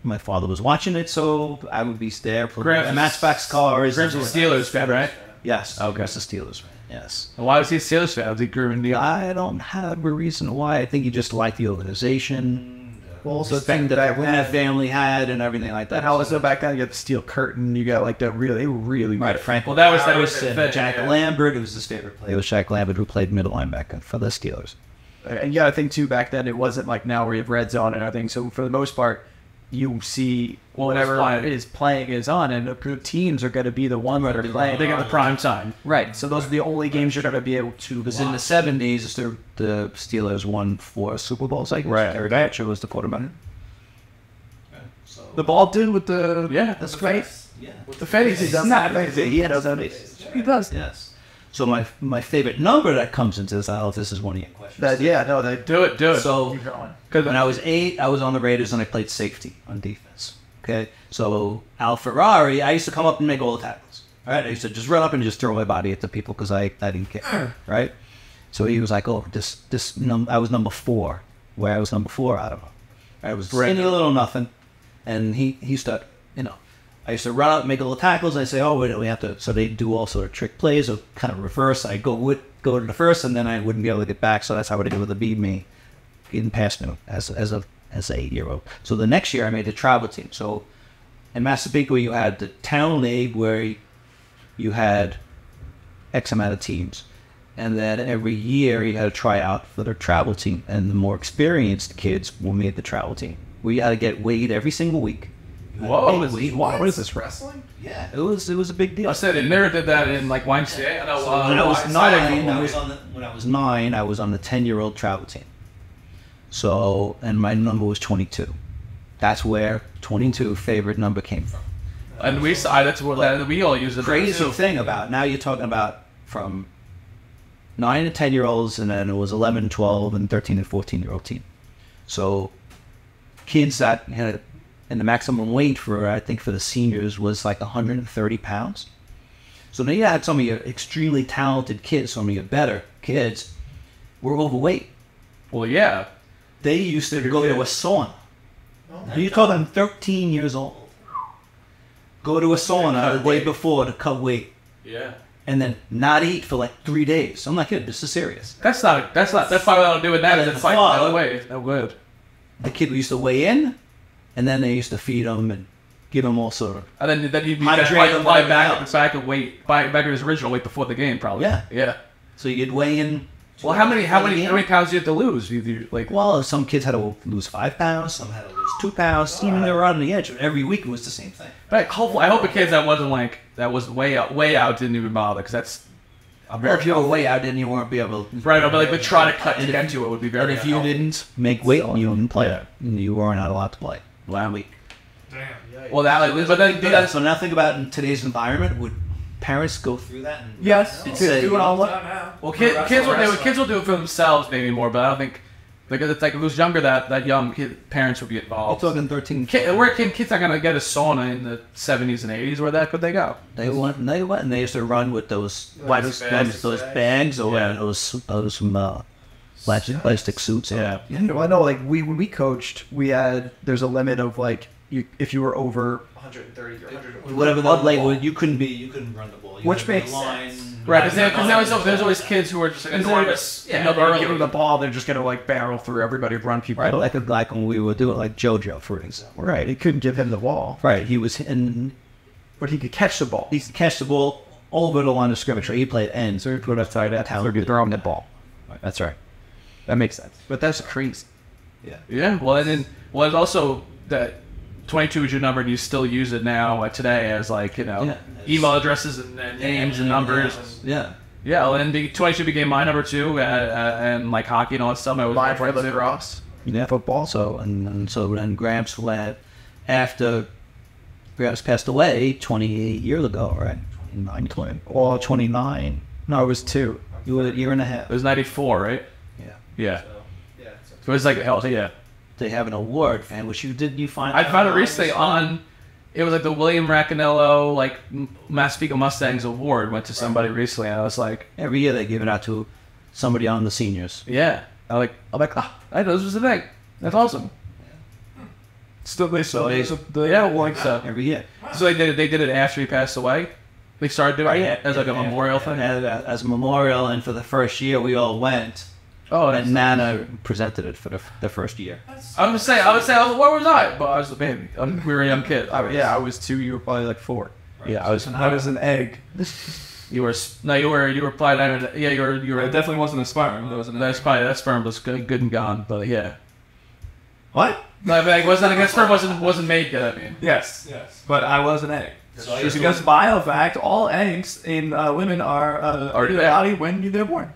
my father was watching it, so I would be there. Matchbox cars. Graham's a Steelers fan, right? Yes. Oh, that's the Steelers fan. Yes. And why was he a Steelers fan? Was he grew in the... I don't have a reason why. I think he just liked the organization. The thing that my family had and everything like that. How was it back then? You got the steel curtain. You got like that really Right, Frank. Well, that was Jack Lambert. It was his favorite player. It was Jack Lambert, who played middle linebacker for the Steelers. And you got to think too. Back then, it wasn't like now where you have red zone and everything. So for the most part, you see whatever is playing is on, and the good teams are going to be the ones that are playing. They got the prime time. Right. So those are the only games you're going to be able to. Because in the 70s, the Steelers won 4 Super Bowls. I guess. Right. Gary Batcher was the quarterback. The ball dude with the That's great. Yeah. with the face. He does not. He does. He does. Yes. So my favorite number that comes into this, I don't know if this is one of your questions. That they Do it. So keep going. when I was 8, I was on the Raiders and I played safety on defense. Okay, so Al Ferrari, I used to come up and make all the tackles. All right, I used to just run up and just throw my body at the people because I didn't care. Right. So he was like, "Oh, I was number 4. Where I was number 4, I don't know. I was skinny little nothing, and he used to, I used to run out and make little tackles. I say, "Oh, we have to." So they do all sort of trick plays or kind of reverse. I go to the first, and then I wouldn't be able to get back. So that's how they would beat me, getting past me as an 8-year-old. So the next year I made the travel team. So in Massapequa you had the town league where you had X amount of teams, and then every year you had to try out for the travel team. And the more experienced kids were made the travel team. We had to get weighed every single week. Whoa, What is this wrestling? Yeah, it was a big deal. I said it never did that in like YMCA. I know. When I was 9, I was on the 10-year-old travel team. So, and my number was 22. That's where 22 favorite number came from. And that's what we all use. The Crazy thing about now you're talking about from 9 and 10-year-olds, and then it was 11, 12, and 13 and 14-year-old team. So, kids that had. And the maximum weight for the seniors was like 130 pounds. So now you had some of your extremely talented kids, some of your better kids, were overweight. Well, yeah. They used to go to a sauna. Now you're talking 13 years old. Go to a sauna the day before to cut weight. Yeah. And then not eat for like 3 days. I'm not kidding. This is serious. That's why we don't do it now. It's like, by the way, no good. The kid used to weigh in. And then they used to feed them and give them all sort of. And then he'd be Hydrate back at his original weight before the game, probably. Yeah. Yeah. So you'd weigh in Well, how many pounds do you have to lose? Like, Well, some kids had to lose 5 pounds, some had to lose 2 pounds. Even they were on the edge. Every week it was the same thing. right, hopefully, I hope the kids that wasn't like that was way out didn't even bother because that's Or if you were way out, then you weren't be able to. right. But like the try to cut to get to it would be very. If you didn't make weight, you didn't play. You weren't allowed to play. Well, that like, but then that's So now think about in today's environment, would parents go through that? And Yes, say, do it all. well, kids will do it for themselves maybe more, but I don't think like it's like if it was younger that young parents would be You're involved. talking 13. Kids are gonna get a sauna in the 70s and 80s. Where that could they go? They went, and they used to run with those bags or those plastic suits. Yeah. Well, I know, like when we coached, there's a limit of like if you were over 130 or 100. Whatever the label, you couldn't run the ball. You Which had to makes be line, sense. Right, because there's always kids who are just enormous. Yeah, give them the ball, they're just gonna like barrel through everybody, run people. Right, like when we were doing like JoJo, for example. Right, he couldn't give him the ball, Right, he was hitting. but he could catch the ball. He could catch the ball over the line of scrimmage. He played end, so he put it tight at how So he throw him the ball. That's right. That makes sense. But that's crazy. Yeah. Well, and then it's also that 22 is your number, and you still use it now today as like email addresses and names and numbers. Yeah. Yeah, well, and the 22 became my number too, and like hockey and all that stuff. I was Live for the cross. Yeah, football. So so then Gramps went after Gramps passed away 28 years ago, right? 29. No, it was 2. You were a year and a half. It was 94, right? Yeah. Yeah. So it was like hell, yeah. They have an award, fan, which you find. I found it recently on. It was like the William Racanello like Massapequa Mustangs award went to somebody recently, and I was like, Every year they give it out to somebody on the seniors. yeah. I'm like, I know this was the thing. That's awesome. Still, Yeah, like so. Every year. So they did it after he passed away. They started doing it as like a memorial thing. As a memorial, and for the first year we all went. Oh, And Nana presented it for the first year. I would say, where was I? But I was a baby. We were a young kid. I was 2. You were probably like 4. Yeah, I was an egg. You were probably yeah. You were. It definitely wasn't a sperm. That sperm was good and gone. But yeah. What? No, but that sperm wasn't made yet. I mean. Yes. But I was an egg. So Just because biofact, all eggs in women are reality when they're born.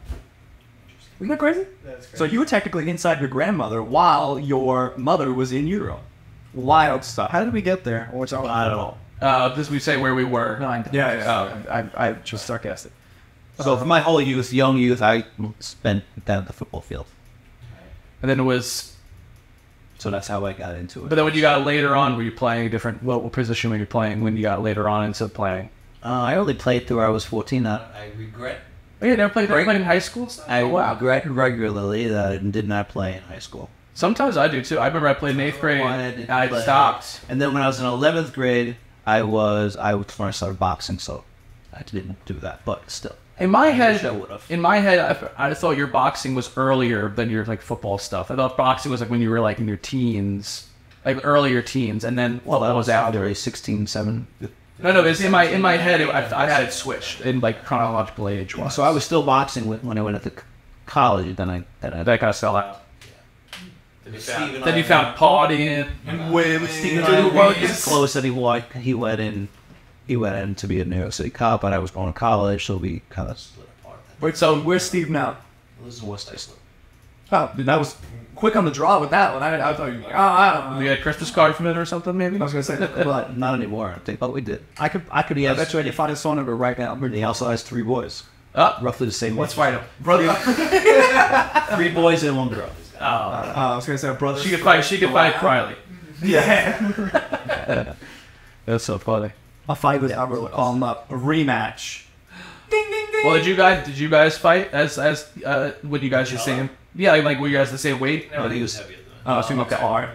Isn't that crazy? That's crazy. So you were technically inside your grandmother while your mother was in utero. Wild stuff. How did we get there? Or it's all I don't know. This we say where we were. I just sarcastic. So for my whole young youth, I spent down at the football field. And then it was. So that's how I got into it. But then when you got later on, were you playing a different? What position were you playing when you got later on into playing? I only played till I was 14. I regret. Oh, yeah, never played in high school. I regret regularly that I did not play in high school. Sometimes I do too. I remember I played in 8th grade. And I stopped. And then when I was in 11th grade, I was when I started boxing, so I didn't do that. But still, In my head, I would've. I thought your boxing was earlier than your like football stuff. I thought boxing was like when you were like in your teens, like earlier teens, and then football was out. There, 16, 7. No, it's in my head. I had it switched in like chronological age. So I was still boxing when I went to college. Then that kind of fell out. Then You found partying. Stephen was close, and he went in to be a New York City cop, and I was going to college, so we kind of split apart. Wait, so where's Steve now? This is West Iceland. Oh, dude, that was quick on the draw with that one. I thought you were like, I don't know. You got a Christmas card from it or something, maybe? I was going to say, But not anymore, I think. But we did. I could. I bet you I can find his phone number right now. He also has 3 boys, Oh, roughly the same. Let's age. fight him. Brother. 3 boys and 1 girl. I was going to say, brother. she could fight Riley. Yeah. That's so funny. I'll fight with Albert. We'll call him up. A rematch. Well, did you guys fight as when you guys just same? Yeah, like were you guys the same weight? No, he was. heavier than Oh, so okay. All right.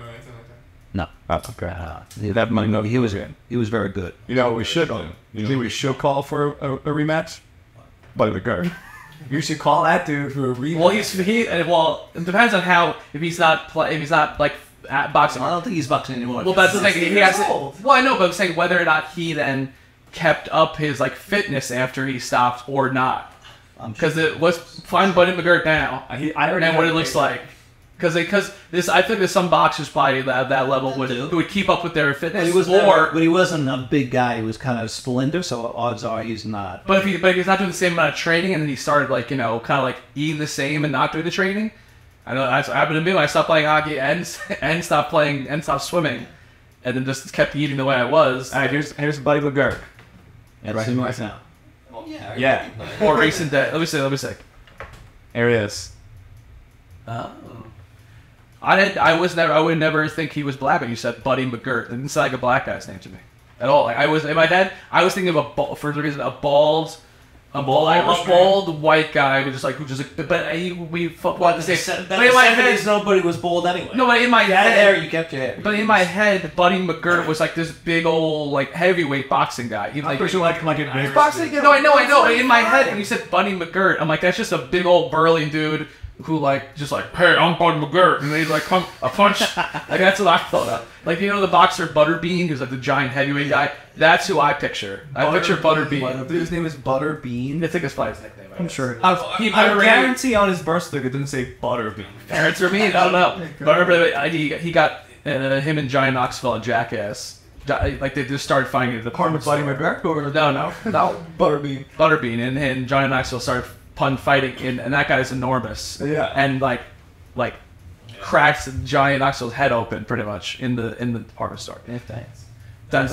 No. That might know He was very good. You know what we should do? You think we should call for a rematch? By the guard. You should call that dude for a rematch. Well, it depends on how if he's not like at boxing. I don't think he's boxing anymore. Well, that's the thing. He has. Well, I know, but I'm saying whether or not he then kept up his like fitness after he stopped or not. Because let's find Buddy McGirt now. I already And what know it looks like. Because this, I think there's some boxers probably at that level who would keep up with their fitness. But he wasn't a big guy. He was kind of slender, so odds are he's not. But if he's not doing the same amount of training, and then he started kind of like eating the same and not doing the training. I know that's what happened to me when I stopped playing hockey and stopped swimming, and then just kept eating the way I was. All right, here's Buddy McGirt. That's him right now. Well, Yeah. More recent day. Let me see. There he is. I would never think he was black when you said Buddy McGirt. It didn't sound like a black guy's name to me at all. Like I was in my head, I was thinking of a bald white guy who we fucked the same. But in my head, nobody was bald anyway. no, but in my You had head, hair, you kept your hair. but in my head, Buddy McGirt was like this big old like heavyweight boxing guy. He, like, like a boxing. No, I know. In my head, when you said Buddy McGirt, I'm like, that's just a big old burly dude who just hey, I'm Buddy McGirt, and he's like, come a punch. Like that's what I thought of. Like the boxer Butterbean, who's like the giant heavyweight guy. That's who I picture. I picture Butterbean. His name is Butterbean. I think it's probably his nickname. I'm sure. I guarantee on his birth certificate it didn't say Butterbean. Parents are mean. I don't know. But I remember he got him and Johnny Knoxville a Jackass. Like they just started fighting at the Part with Buddy McGirt? No, Butterbean. Butterbean and Johnny Knoxville started fighting, and that guy is enormous. Yeah. And like cracks Johnny Knoxville's head open pretty much in the department store. Yeah, thanks. That's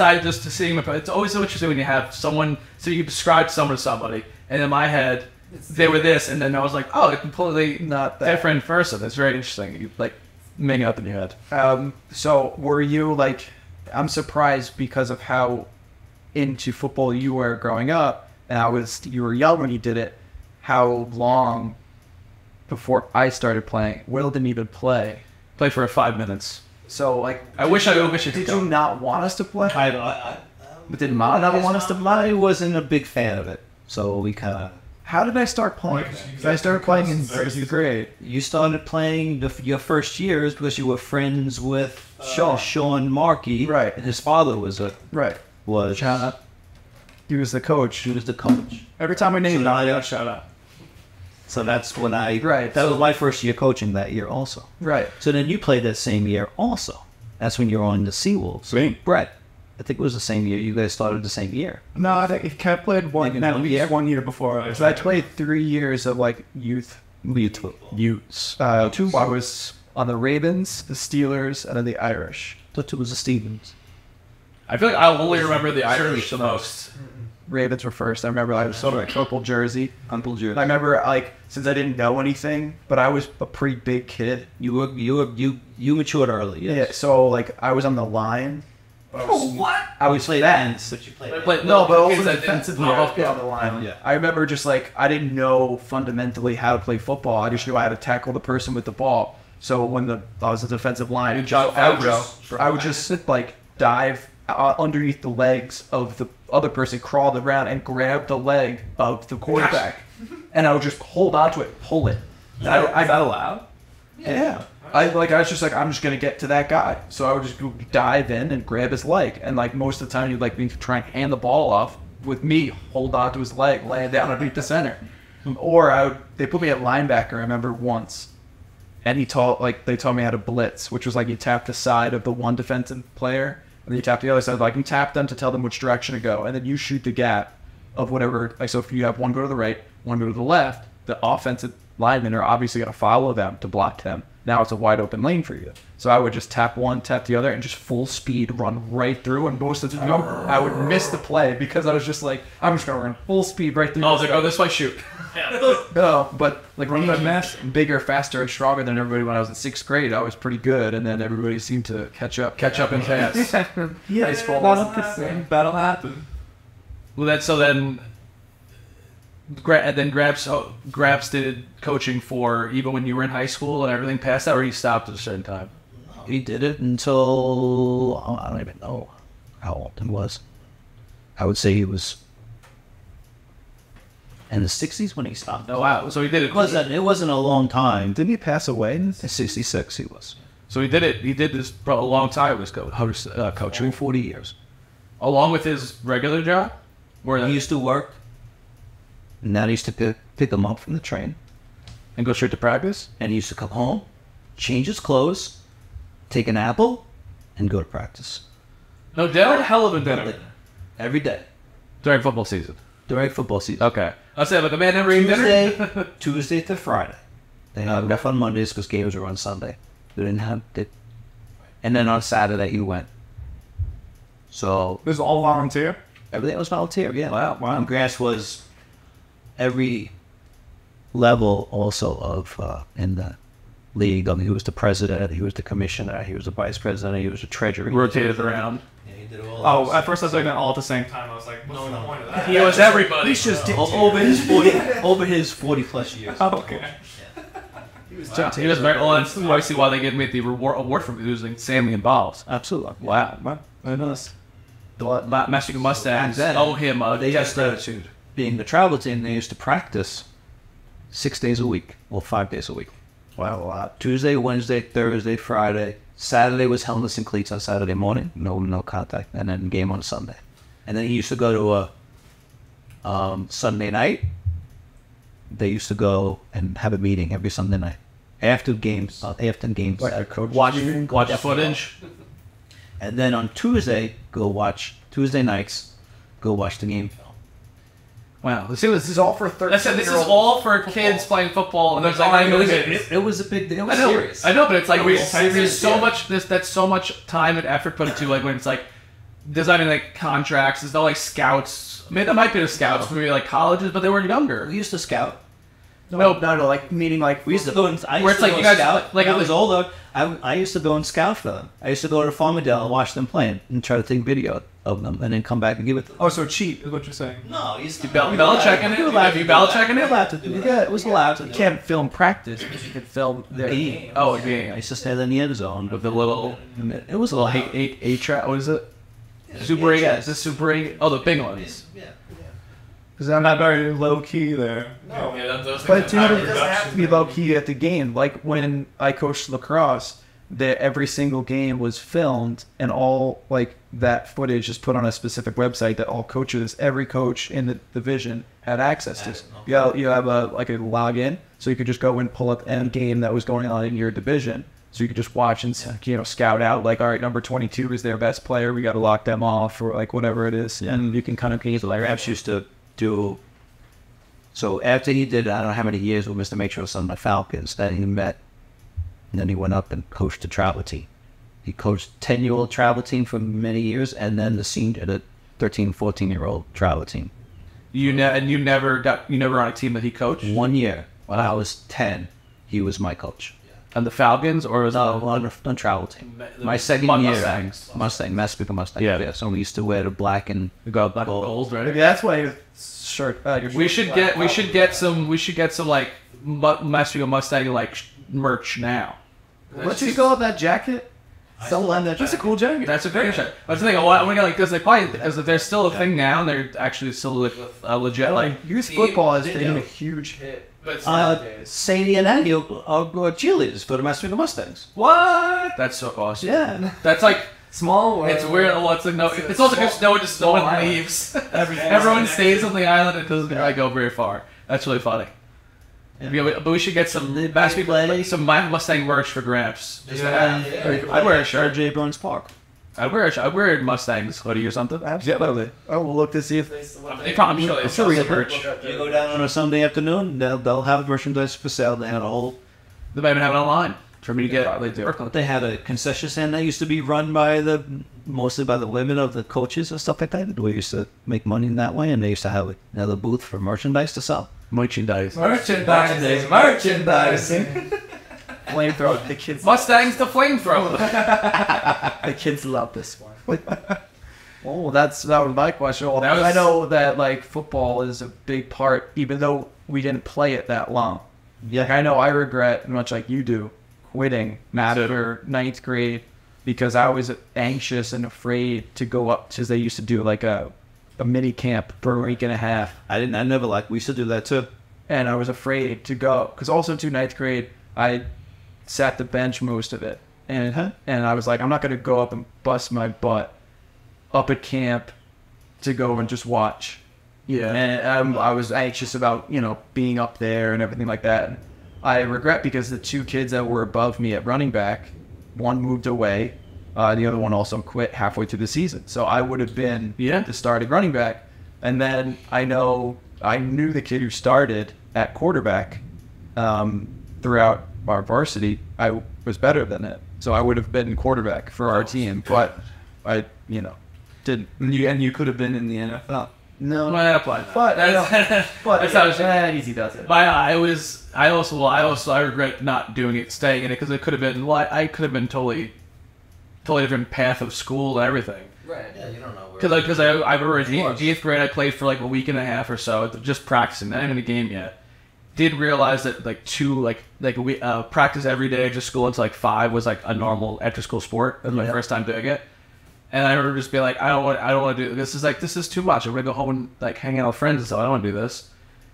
I just to seeing. It's always so interesting when you have someone. So you describe someone to somebody, and in my head, they were this, and then I was like, oh, they're completely Not that. different person. It's very interesting. You like make it up in your head. So were you like? I'm surprised because of how into football you were growing up, and you were young when you did it. How long before I started playing? Will didn't even play. Played for 5 minutes. So like, I wish I did you not want us to play? But did Mom not want us to play? I wasn't a big fan of it, so we kind of. How did I start playing? Because I started playing in first grade. You started playing your first years because you were friends with Sean Markey, Right. And his father was Right. shout out. He was the coach. He was the coach. Every time I named So him, now I I- got shout out. So that's when I. Right. That was my first year coaching that year also. Right. So then you played that same year also. That's when you were on the Seawolves. Sweet. Brett, I think it was the same year. You guys started the same year. No, I think I played one year before. So I played 3 years of like youth. Youths. Two. I was on the Ravens, the Steelers, and then the Irish. Thought it was the Stevens. I feel like I only remember the Irish the most. Ravens were first. I remember I was sort of a purple jersey. Uncle Jerry. I remember like since I didn't know anything, but I was a pretty big kid. You matured early. Yes. Yeah. So like I was on the line. I would play that. But you played. No, but also kids that defensively, didn't- I was on the line. Yeah. I remember just like I didn't know fundamentally how to play football. I just knew how to tackle the person with the ball. So when I was a defensive line, I would just like dive underneath the legs of the other person, crawl around, and grab the leg of the quarterback, and I would just hold onto it, pull it. Is that allowed? Yeah. I was just like, I'm just gonna get to that guy. So I would just go dive in and grab his leg, and like most of the time, you'd like me to try and hand the ball off with me, hold on to his leg, lay it down underneath the center, or they put me at linebacker. I remember once, and they told me how to blitz, which was like you tap the side of the one defensive player, and then you tap the other side. Like you tap them to tell them which direction to go, and then you shoot the gap of whatever. Like so, if you have one go to the right, one go to the left, the offensive linemen are obviously gonna follow them to block them. Now it's a wide open lane for you. So I would just tap one, tap the other, and just full speed run right through. And most of the time, I would miss the play because I was just like, I'm just gonna run full speed right through. I was like, oh, this way, shoot. No, but like running a mess, bigger, faster, and stronger than everybody when I was in 6th grade. I was pretty good, and then everybody seemed to catch up in fast. Yeah, it's battle happened. Well, then Grabs did coaching for even when you were in high school and everything past that, or he stopped at a certain time? He did it until I don't even know how old he was. I would say he was in the 60s when he stopped. Oh wow! So he did it. It wasn't a long time. Didn't he pass away? In 66 he was. So he did it. He did this for a long time. He was coaching 40 years. along with his regular job. Where He used to work And then I used to pick him up from the train. And go straight to practice? And he used to come home, change his clothes, take an apple, and go to practice. No dinner? Hell of a dinner. Every day. During football season? During football season. Okay. I'll say, like, a man never eating dinner? Tuesday to Friday. They have off on Mondays because games were on Sunday. They didn't have it. And then on Saturday, you went. So This is all volunteer? everything was volunteer, yeah. Wow. And Grass was every level also of in the league. I mean, he was the president, he was the commissioner, he was the vice president, he was the treasurer. Rotated around. Yeah, he did all Oh, that. at first I was doing that all at the same time. I was like, what's the point of that? He was everybody. Over his 40 plus years. Oh, okay. He was very, well, that's obviously why they gave me the award for losing insanely involved. Absolutely. Wow. I know this. The Mexican Mustangs Back then, owe him a they debt used of to, gratitude. being the travel team, they used to practice 6 days a week, or 5 days a week. Wow, a lot. Tuesday, Wednesday, Thursday, Friday. Saturday was helmets and cleats on Saturday morning, no contact, and then game on Sunday. And then he used to go to a Sunday night. They used to go and have a meeting every Sunday night after games. Watch footage. And then on Tuesday, Tuesday nights, go watch the game film. Wow. See, this is all for 13 Listen, this is all for kids playing football, and there's like not even kids. It was a big deal. It I was know, serious. I know, but it's like serious. there's so much. That's so much time and effort put into like when it's like designing like contracts. There's no like scouts. I mean, that might be the scouts, maybe like colleges, but they were younger. We used to scout. No, like meaning like We used to go and Where it's like you guys- scout. like- I was older. I used to go and scout for them. I used to go to Farmingdale and watch them playing and try to take video of them and then come back and give it to them. Oh, so cheat is what you're saying. No, you used to Belichick in it? Have you Belichick in it? allowed to do that. Yeah, it was allowed to. You can't film practice, but you can film their game. Oh, I yeah. used to stand in the end zone With the little It was a little eight track. What is it? Super 8. Is this Super 8? Oh, the big ones. Because I'm not very low key there. Yeah, those But you know, it doesn't have to be low key at the game. Like when I coached lacrosse, every single game was filmed, and all like that footage is put on a specific website that all coaches, every coach in the division had access to. You have a login, so you could just go and pull up any game that was going on in your division. So you could just watch and scout out like, all right, number 22 is their best player. We got to lock them off, or like whatever it is, and you can kind of So like Raps used to do. So after he did, I don't know how many years with Mr. Matros on the Falcons, then he met, and then he went up and coached the travel team. He coached 10-year-old travel team for many years, and then the 13, 14-year-old travel team. You never on a team that he coached? 1 year, when I was 10, he was my coach. On the Falcons or was No, on travel team. My second year, Mustang. Yeah. So we used to wear the black and Black and gold, right? Maybe that's why your shirt. We should get some like Mexico Mustang like merch now. Let's just go with that jacket. Someone that's a cool jacket. That's a great shot. That's the thing. I want to get like this. They probably because there's still a thing now, and they're actually still legit. Like Youth football has taken a huge hit. but Sadie and Andy are cheerleaders for the Mexico Mustangs. what? That's so awesome. Yeah. That's like Small. it's weird. Well, it's like no. It's also because no one leaves. Everyone stays on the island and doesn't go very far. That's really funny. Yeah, but we should get some some Mustang merch for Gramps. I'd wear a shirt. RJ Burns Park. I'd wear a Mustang's hoodie or something. Absolutely. I will look to see if They probably sure It's a real merch. You go down on a Sunday afternoon, they'll have merchandise for sale. They had a whole. They might even have it online for me to get. They had a concession stand that used to be run by mostly by the women of the coaches and stuff like that. We used to make money in that way, and they used to have another booth for merchandise to sell. Merchandise. merchandising. Flamethrower. The kids. Mustang's the flamethrower. The kids love this one. Oh, that was my question. Well, That was- I know that like football is a big part, even though we didn't play it that long. Yeah. Like, I know I regret, much like you do, quitting after ninth grade because I was anxious and afraid to go up because they used to do like a mini camp for a week and a half. I never liked. We used to do that too. And I was afraid to go because also to ninth grade, I sat the bench most of it. And I was like, I'm not going to go up and bust my butt up at camp to go and just watch. Yeah. And I was anxious about, being up there and everything like that. I regret because the two kids that were above me at running back, one moved away, the other one also quit halfway through the season. So I would have been the starting running back. And then I knew the kid who started at quarterback throughout our varsity. I was better than it. So I would have been quarterback for our team. But I, didn't. And you could have been in the NFL. No. But that's how easy does it. I regret not doing it, staying in it, because it could have been. Well, I could have been totally different path of school and everything. Right. Yeah, you don't know. Because I remember in 8th grade, I played for like a week and a half or so, just practicing, not in a game yet. Did realize that we practice every day, just school until like 5 was like a normal after school sport. It was my first time doing it. And I remember just being like, I don't want to do this. This is too much. I'm gonna go home and like hang out with friends and stuff. I don't want to do this.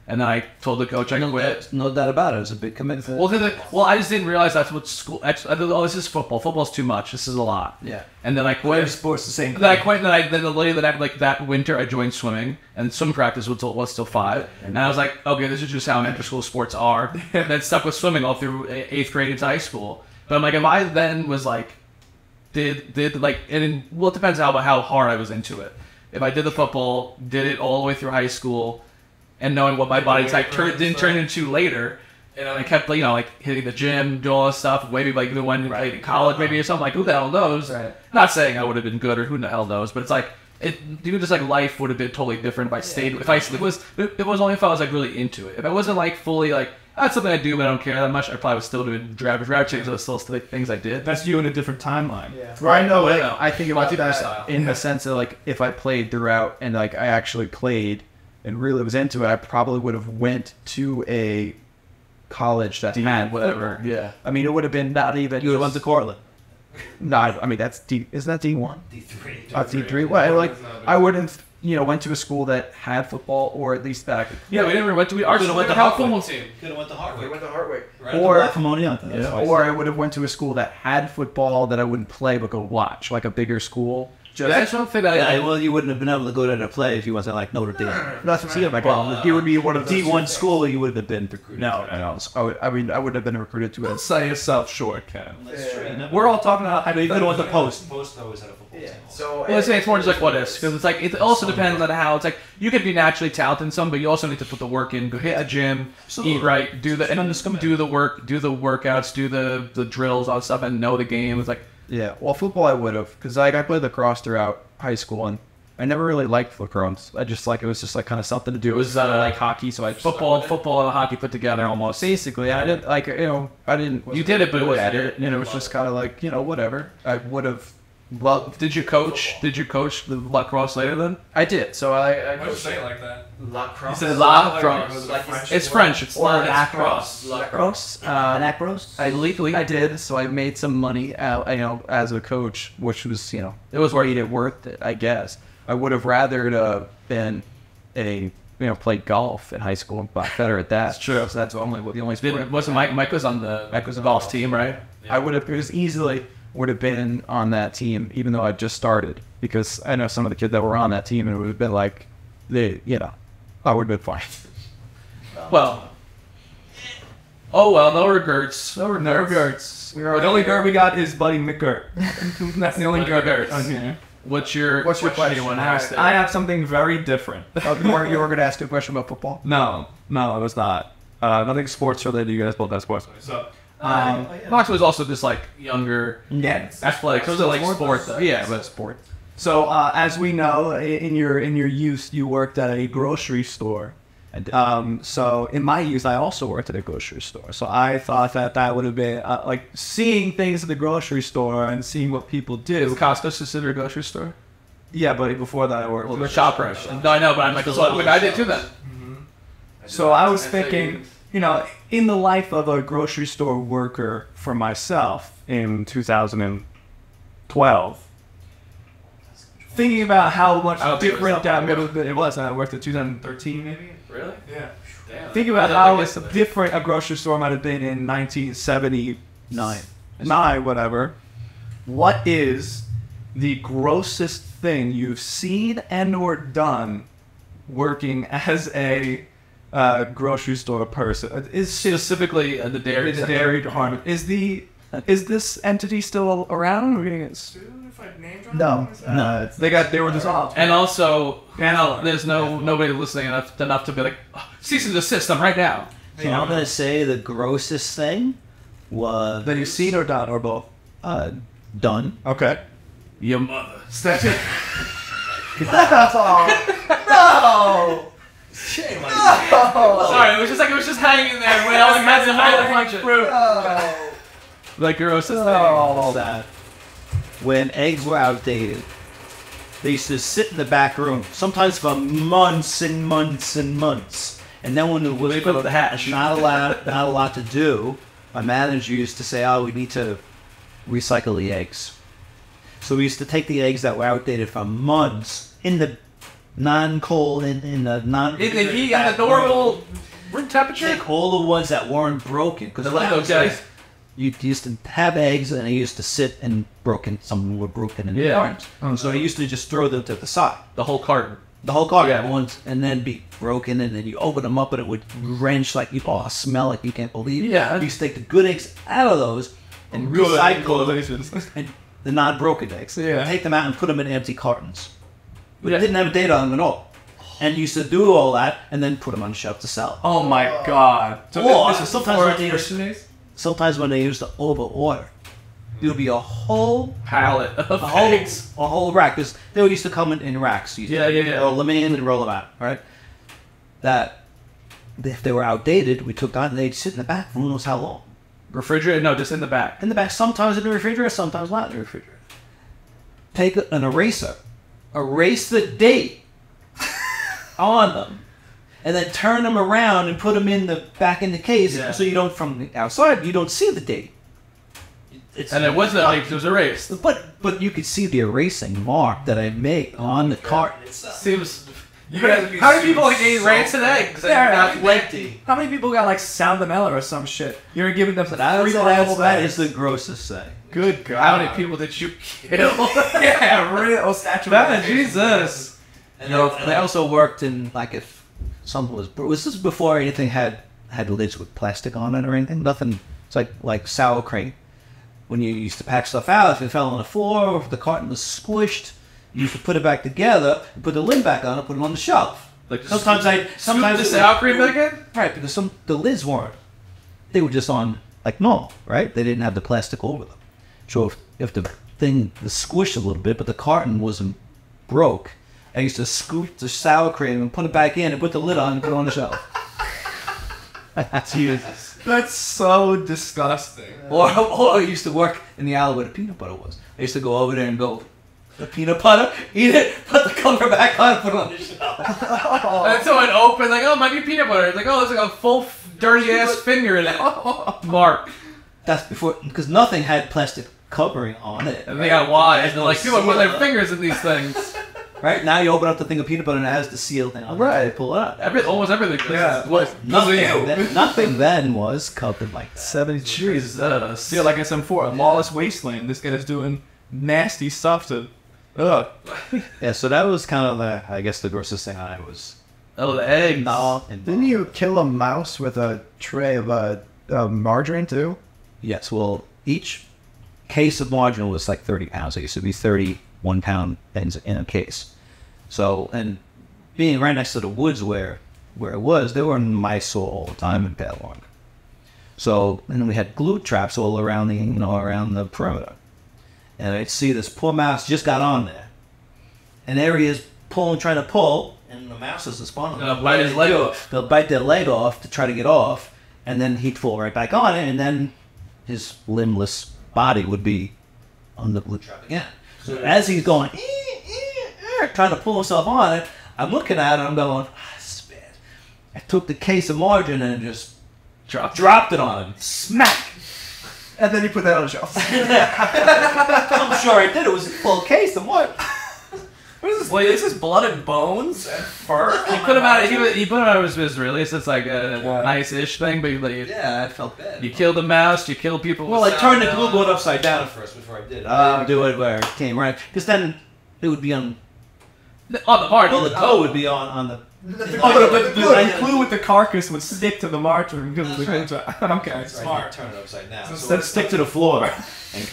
And then I told the coach I quit. No doubt about it. It was a big commitment. Well, I just didn't realize that's what school. I thought, oh, this is football. Football's too much. This is a lot. Yeah. And then I quit. Sports the same thing. Then I quit. And then the later that winter, I joined swimming, and swim practice was still 5. And I was like, okay, this is just how inter-school sports are. And then stuck with swimming all through 8th grade into high school. But I'm like, if I then was like. It depends how hard I was into it. If I did the football, did it all the way through high school, and knowing what my body type didn't turn into later, and I kept hitting the gym, doing all this stuff, maybe like the one who played in college, maybe or something, like who the hell knows? Right. Not saying I would have been good or who the hell knows, but it's like life would have been totally different if I stayed. It was only if I was like really into it. If I wasn't like fully like. That's something I do, but I don't care that much. I probably was still doing draft changes. Those still things I did. That's you in a different timeline. Yeah. I know. I think about that in the sense of like if I played throughout and like I actually played and really was into it, I probably would have went to a college that had whatever. Yeah. I mean, it would have been not even. You would have went to Cortland. No, I mean that's D. Isn't that D1? D3. D3. Well, I wouldn't. Went to a school that had football, or at least back. Yeah, we never went to. We went to football team. Could have went to Hartwick. We went to Hartwick. Right. Or I would have went to a school that had football that I wouldn't play but go watch, like a bigger school. That's one thing that well, you wouldn't have been able to go there to play if you wasn't like Notre Dame. That's what I'm saying. It would be one of those D1 school. You would have been recruited. No. I wouldn't have been recruited to it. Sell yourself short, Ken. We're all talking about. You could have went to Post. Post always had a football team. So it's more just like what is, because it's like it also depends on how it's like you could be naturally talented in some, but you also need to put the work in. Go hit a gym, eat right, do the work, do the workouts, do the drills, all that stuff, and know the game. It's like. Yeah, well, football I would have, because I played lacrosse throughout high school, and I never really liked lacrosse. It was just like kind of something to do. It was like hockey, so football and hockey put together almost. Basically, I didn't like I didn't. You did it, but it was it was just kind of like whatever. I would have. Well, did you coach the lacrosse later then? I did. So I Why would you say it like that? Lacrosse. You said lacrosse. It's French. It's lacrosse. Lacrosse. Lacrosse. I did. So I made some money out, as a coach, which was, it was worth it, I guess. I would have rather been played golf in high school and got better at that. That's true. So that's the only sport. Wasn't Mike was on the golf team, right? Yeah. I would have been on that team, even though I just started, because I know some of the kids that were on that team, and it would have been like, I would have been fine. Well, no regrets. No regrets. The only regret we got is Buddy McGirt. That's the only regret. Okay. What's your question? I have something very different. You were going to ask a question about football? No, it was not. Nothing sports related. You guys both have sports. So. Boxing was also just like younger, athletic. Those are like sport, though. Yeah, but sport. So as we know, in your youth, you worked at a grocery store. So in my youth, I also worked at a grocery store. So I thought that would have been like seeing things at the grocery store and seeing what people do. Is Costco considered a grocery store? Yeah, but before that, I worked with ShopRite. No, I know, but I'm like, I did too then. Mm-hmm. So I was thinking. In the life of a grocery store worker for myself in 2012, thinking about how much different it was. I worked at 2013, maybe. Really? Yeah. Damn. Think about how different a grocery store might have been in 1979, whatever. What is the grossest thing you've seen and or done working as a grocery store person? Is Specifically the dairy. the dairy department? Is this entity still around? We're gonna get sued if I name drop No, them? no. They were dissolved. And also, there's nobody listening enough to be like, oh, cease and desist them right now. So I'm gonna say the grossest thing was That you've seen or done or both? done. Okay. Your mother. No! Shame on Sorry, it was just hanging there when I was imagining all the function. Like grossest All that. When eggs were outdated, they used to sit in the back room, sometimes for months and months and months. And then when it was not allowed to do, my manager used to say, "Oh, we need to recycle the eggs." So we used to take the eggs that were outdated for months in the non-cold, in the non. In the normal room temperature? Take all the ones that weren't broken, because Okay. you used to have eggs and they used to sit and broken. Some were broken and cartons. So I used to just throw them to the side. The whole carton. The whole carton at once, and then be broken, and then you open them up and it would wrench like you smell like you can't believe. Yeah. You used to take the good eggs out of those and recycle them, and the non-broken eggs. Yeah. Take them out and put them in empty cartons. But it didn't have a date on them at all. And you used to do all that and then put them on the shelf to sell. Oh my god. Or this is sometimes before when they Christian days? Sometimes when they used to overorder, there would be a whole Pallet of eggs. a whole rack. Because they used to come in racks. You roll them in and roll them out, right? That if they were outdated, we took that and they'd sit in the back for who knows how long. Refrigerator? No, just in the back. In the back, sometimes in the refrigerator, sometimes not in the refrigerator. Take an eraser, erase the date on them, and then turn them around and put them back in the case, so you don't, from the outside, you don't see the date. And it wasn't like it was erased. But you could see the erasing mark that I made on the carton. Seems. How many people erase an egg? Yeah, Plenty. How many people got like salmonella or some shit? You're giving them That is the grossest thing. Good God. How many people did you kill? Yeah, real statue. Jesus. And they also worked in, like, if something was this before anything had lids with plastic on it or anything? Nothing. It's like sour cream. When you used to pack stuff out, if it fell on the floor or if the carton was squished, you used to put it back together and put the lid back on and put it on the shelf. Like sometimes the sour cream again? Right, because the lids weren't. They were just on like normal, right? They didn't have the plastic over them. So if the thing was squished a little bit, but the carton wasn't broke, I used to scoop the sour cream and put it back in and put the lid on and put it on the shelf. Jesus. That's so disgusting. Or I used to work in the alley where the peanut butter was. I used to go over there and go, the peanut butter, eat it, put the cover back on, put it on the shelf. And so it opened, like, oh, it might be peanut butter. It's like, oh, there's like a full dirty ass finger in it. Mark. That's before, because nothing had plastic covering on it. And they got wise. And they're like, people put their fingers in these things. Right, now you open up the thing of peanut butter and it has the seal thing on it. Right. Pull it out. Almost everything. Yeah. Nothing then was covered like that. 70 Jesus. Feel like SM4, a lawless wasteland. This guy is doing nasty stuff to. Ugh. Yeah, so that was kind of I guess the grossest thing I was. Oh, the eggs. Didn't you kill a mouse with a tray of margarine too? Yes, well, each case of margarine was like 30 pounds. It used to be 31 pound things in a case. So, and being right next to the woods where it was, there were mice all the time in Padlock. So, and then we had glue traps all around around the perimeter. And I'd see this poor mouse just got on there. And there he is trying to pull, and the mouse is responding. They'll bite his leg off. They'll bite their leg off to try to get off, and then he'd fall right back on it, and then his limbless body would be on the glue trap again. So as he's going, trying to pull himself on it, I'm looking at it, I'm going, this is bad. I took the case of margarine and just dropped it on him. Smack! And then you put that on the shelf. I'm sure I did. It was a full case of margarine. What is this? Wait, is this blood and bones and fur? He put him out. He put him out of his release. It's like a nice-ish thing, but Yeah, I felt bad. you killed a mouse. You killed people. Well, I turned the glue gun upside down first before I did it. I didn't do it where it came right. Because then it would be on... on the part. Well, the toe would be on the glue with the carcass would stick to the margarine because of the glue. Okay, It's smart. right, turn it upside down. Instead, stick to the floor. It's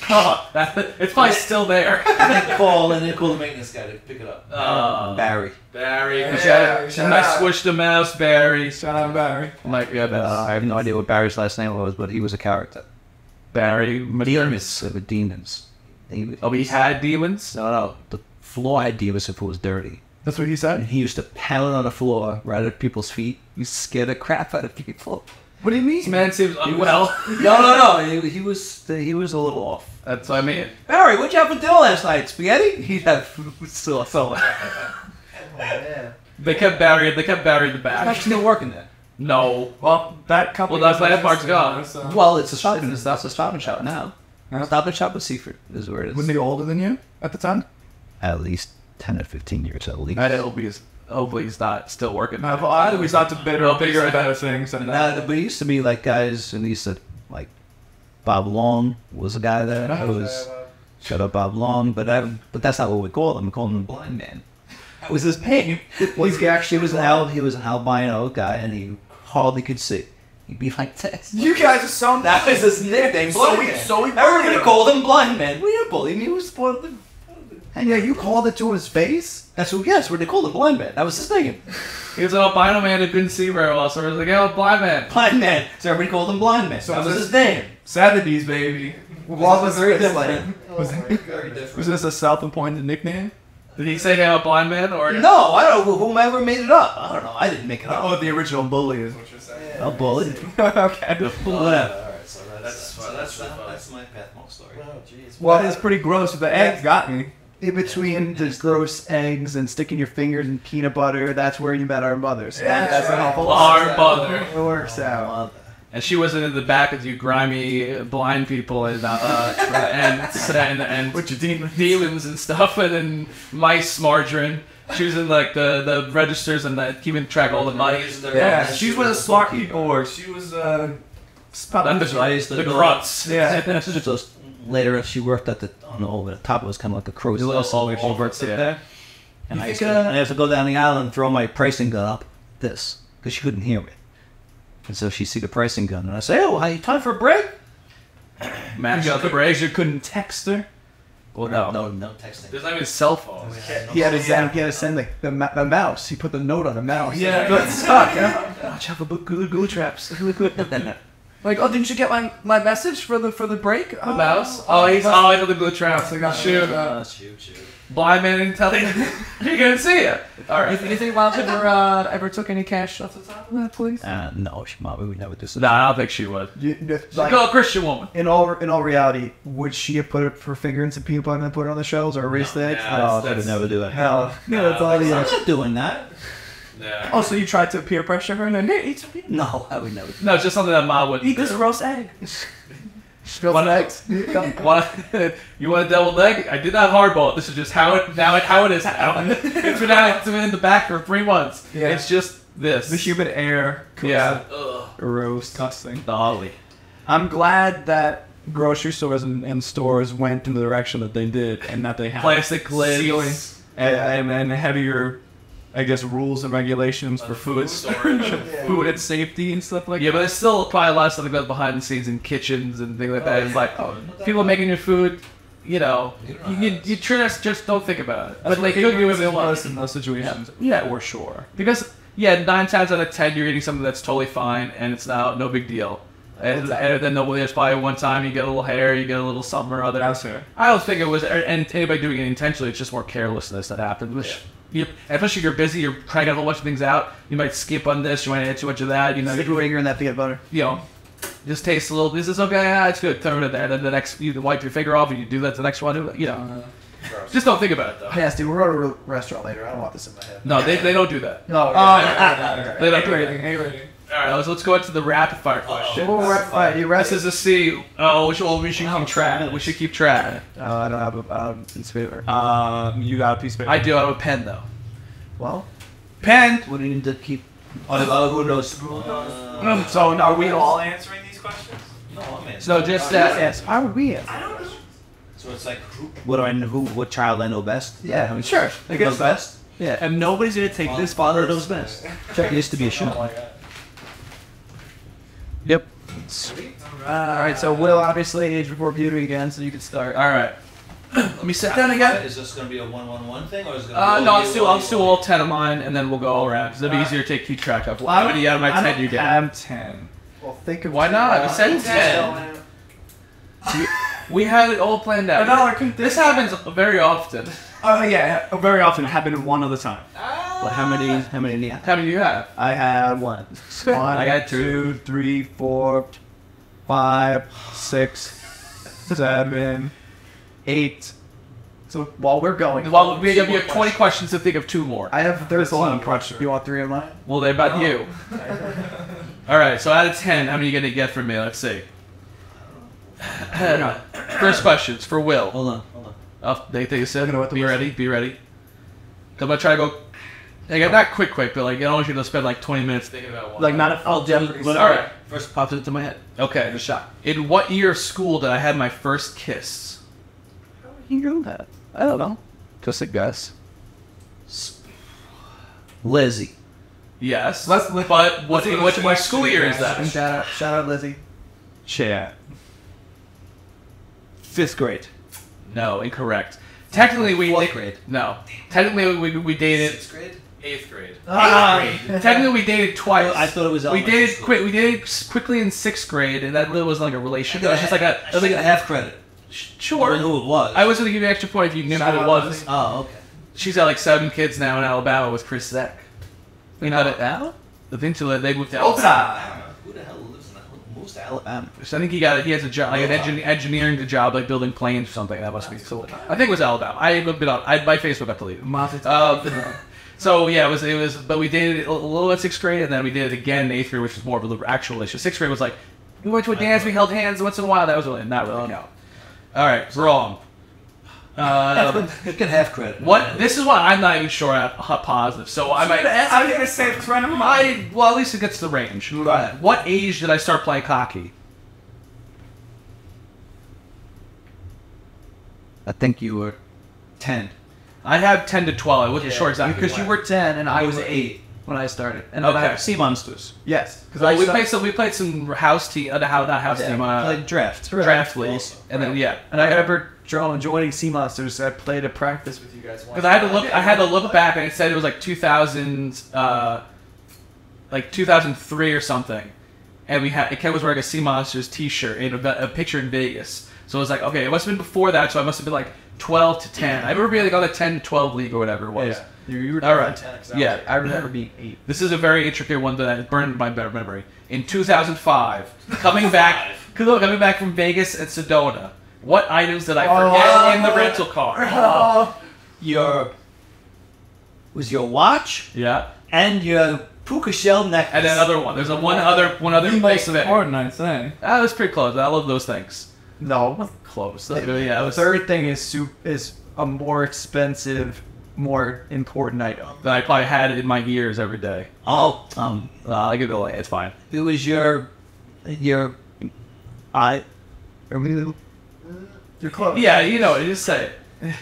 probably still there. And call the maintenance guy to pick it up. Barry. Barry. Yeah. I squished the mouse, Barry. Shout out Barry. Like, yeah, that's I have no idea what Barry's last name was, but he was a character. Barry. Demons. With demons. Oh, he had demons? No. The floor had demons if it was dirty. That's what he And said? he used to pound on the floor right at people's feet. He scared the crap out of people. What do you This mean? man seems unwell. No. He was a little off. That's what I mean. Barry, what'd you have for dinner last night? Spaghetti? He'd have so. They kept Barry in the I'm back. still working there. No. Well, that company. Well, that landmark's gone. Well, it's a shop. That's a Stop and Shop now. Stop and Shop with Seaford is where it is. Wasn't he older than you at the time? At least 10 or 15 years at least. Hopefully he's not still working. I was not the bigger and better things. And But it used to be like guys, and he used to like Bob Long was a guy there. I was shut up, Bob Long. But that's not what we call him. We call him the blind man. That was his name. He was an albino guy, and he hardly could see. He'd be like this. you guys are so. That was his nickname. So Blind we- Man. so we Everybody bullied him. called him Blind Man. We didn't bully him. He was spoiled. And yeah, you called it to his face? That's what they called him, Blind Man. That was his name. He was an albino man who couldn't see very well, so he was like, oh, blind man. Blind Man. So everybody called him Blind Man. So That was this- his name. 70s, baby. What was very this different. Very different. Was this a self-appointed nickname? Did he say I'm a blind man or? No, I don't know. Whomever made it up. I don't know. I didn't make it up. Oh, the original bully is what you're saying. A bully. Okay. Whatever. Alright, so that's my Pathmark story. Oh, jeez. Well, it's pretty gross. The egg got me. In between the gross eggs and sticking your fingers in peanut butter, that's where you met our mothers. Yeah, that's right. how Our mother. it works out. And she wasn't in the back with you grimy blind people and With your demons. demons and stuff, and then mice margarine. She was in like the registers and keeping track of all the money. Yeah, she was a smart people, or she was The grunts. Yeah. Later, she worked at the over the top. It was kind of like a crow's nest. Yeah. And I used to go down the aisle and throw my pricing gun up because she couldn't hear me. And so she'd see the pricing gun, and I say, "Oh, hey, time for a break?" Mash up the brakes. You couldn't text her. Well, no. no texting. There's not even cell phones. He had to send like the mouse. He put the note on the mouse. Yeah, that sucked. Watch out for glue traps. Like, oh, didn't you get my message for the break? The mouse? Oh, I know the glue traps. I got shoot. Shoot. Blind man didn't tell you. You're gonna see it. All right. Do you think Mom's ever took any cash off the top of that, please? No, we would never do so. No, I don't think she would. Like, Go, Christian woman. in all reality, would she have put her finger in some peanut butter and put it on the shelves or erased the eggs? No, I would never do that. Hell, no, that's all he I'm is. not doing that. Yeah. Oh, so you tried to peer pressure her and then, hey, eat some peanut. No, I would never. No, it's just something that mom would. Eat this roast egg. Spill some eggs. You want a deviled egg? I did not hardball it. This is just how it is now. It's been in the back for 3 months. Yeah. It's just this. The humid air. Yeah. Gross. Disgusting. Dolly. I'm glad that grocery stores and stores went in the direction that they did, and that they have Plastic lids. sealing and heavier, I guess, rules and regulations for food storage, food and safety and stuff like Yeah, that. but there's still probably a lot of stuff that goes behind the scenes in kitchens and things like that. It's like people making your food, you just don't think about it. But they cook you with it once. in those situations. Yeah. For sure. Because 9 times out of 10 you're eating something that's totally fine and it's no big deal. And then there's probably one time you get a little hair, you get a little something or other. That's fair. I don't think it was, and anybody doing it intentionally, it's just more carelessness that happens. Which, especially if you're busy, you're trying to get a whole bunch of things out. You might skip on this, you might add too much of that. Stick your finger in that peanut butter. Just taste a little. This is okay. Yeah, it's good. Throw it in there. Then the next, you wipe your finger off, and you do that to the next one. Just don't think about it though. Yes, dude, we're going to a restaurant later. I don't want this in my head. No, they don't do that. No. They don't do anything. All right, let's go into the rapid fire question. This is a C. Oh, we should keep track. We should keep track. I don't have a piece of paper. You got a piece of paper. I do have a pen though. Well, pen. What do you need to keep? Who knows? So are we all answering these questions? No, I'm in. So just yes. How would we answer? So it's like, who? What child I know best? Yeah, I mean, Sure. I guess best. Yeah. And nobody's gonna take this Father knows best. Check, it used to be a show. Yep. All right, so Will obviously age before beauty again, so you can start. All right. Let me sit down again. Is this going to be a 1-1-1 thing, or is it going to be No, I'll do all 10 of mine, and then we'll go all around. Because it'll be easier to keep track of. How many out of my 10 you get? I'm 10. Well, think of Why not? We said 10. We had it all planned out. This happens very often. Oh yeah, very often. It happened one other time. Well, how many do you have? How many do you have? I had one. I got 2, 3, 4, 5, 6, 7, 8. So while we're going, Well, we have 20 questions to think of 2 more. I have 13 questions. You want 3 of mine? Well, they're about you. All right, so out of 10, how many are you going to get from me? Let's see. First questions for Will. Hold on. Oh, they said, be ready. I'm going to try to go, like, not quick, but like, I don't want you to spend like 20 minutes thinking about one. Like not a full Jeopardy. All right. First pops into my head. Okay. In what year of school did I have my first kiss? You know that? I don't know. Just a guess. Lizzie. Yes. Let's- but what school year is that? Shout out Lizzie. Chat. 5th grade. No, incorrect. Technically, we 4th grade. No. Technically, we dated 6th grade? 8th grade. Ah. Technically, we dated twice. I thought it was We elementary dated school. quick. We dated quickly in 6th grade, and that really wasn't like a relationship. It was just like a. I think I half credit. I Sure. don't know who it was. I was gonna give you an extra point if you knew who it was. Oh, okay. She's got like 7 kids now in Alabama with Chris Zeck. You know that? The thing to they moved to Alabama. Who the hell lives in that? Who moves to Alabama? So I think he has a job, like an engineering job, like building planes or something. That must be so. I think it was Alabama. I haven't been on. My Facebook got deleted. So yeah, it was. But we dated a little in 6th grade, and then we did it again in 8th grade, which was more of an actual relationship. 6th grade was like we went to a dance, we held hands once in a while. That was really not really count. All right, wrong. You get half credit. What? This is what I'm not even sure at positive. So I might. I'm gonna say it's friend of mine. Well, at least it gets the range. Go ahead. What age did I start playing hockey? I think you were 10. I have 10 to 12. I wasn't sure exactly. Because you were 10 and I was were 8 when I started. And Okay. I have Sea Monsters. yes, because Well, we played some house team, not house team, Played draft. draft league, and then and I remember joining Sea Monsters. I played a practice with you guys once. because I had to look back and it said it was like 2003 or something, and Ken was wearing a Sea Monsters T-shirt and a picture in Vegas. So it was like, okay, it must have been before that, so I must have been like 12 to 10. I remember being like on the 10 to 12 league or whatever it was. You were All right. 10. Yeah. I remember being 8. This is a very intricate one that burned my memory. In 2005, coming back from Vegas and Sedona, what items did I forget in the rental car? Was your watch Yeah, and your puka shell necklace. and then another one. There's one other place of it. Fortnite thing. That was pretty close. I love those things. No, Close. Yeah, it was third thing is a more expensive, more important item. that I probably had it in my ears every day. Oh, I could go. It's fine. it was your You're close. Yeah, you know, just say it.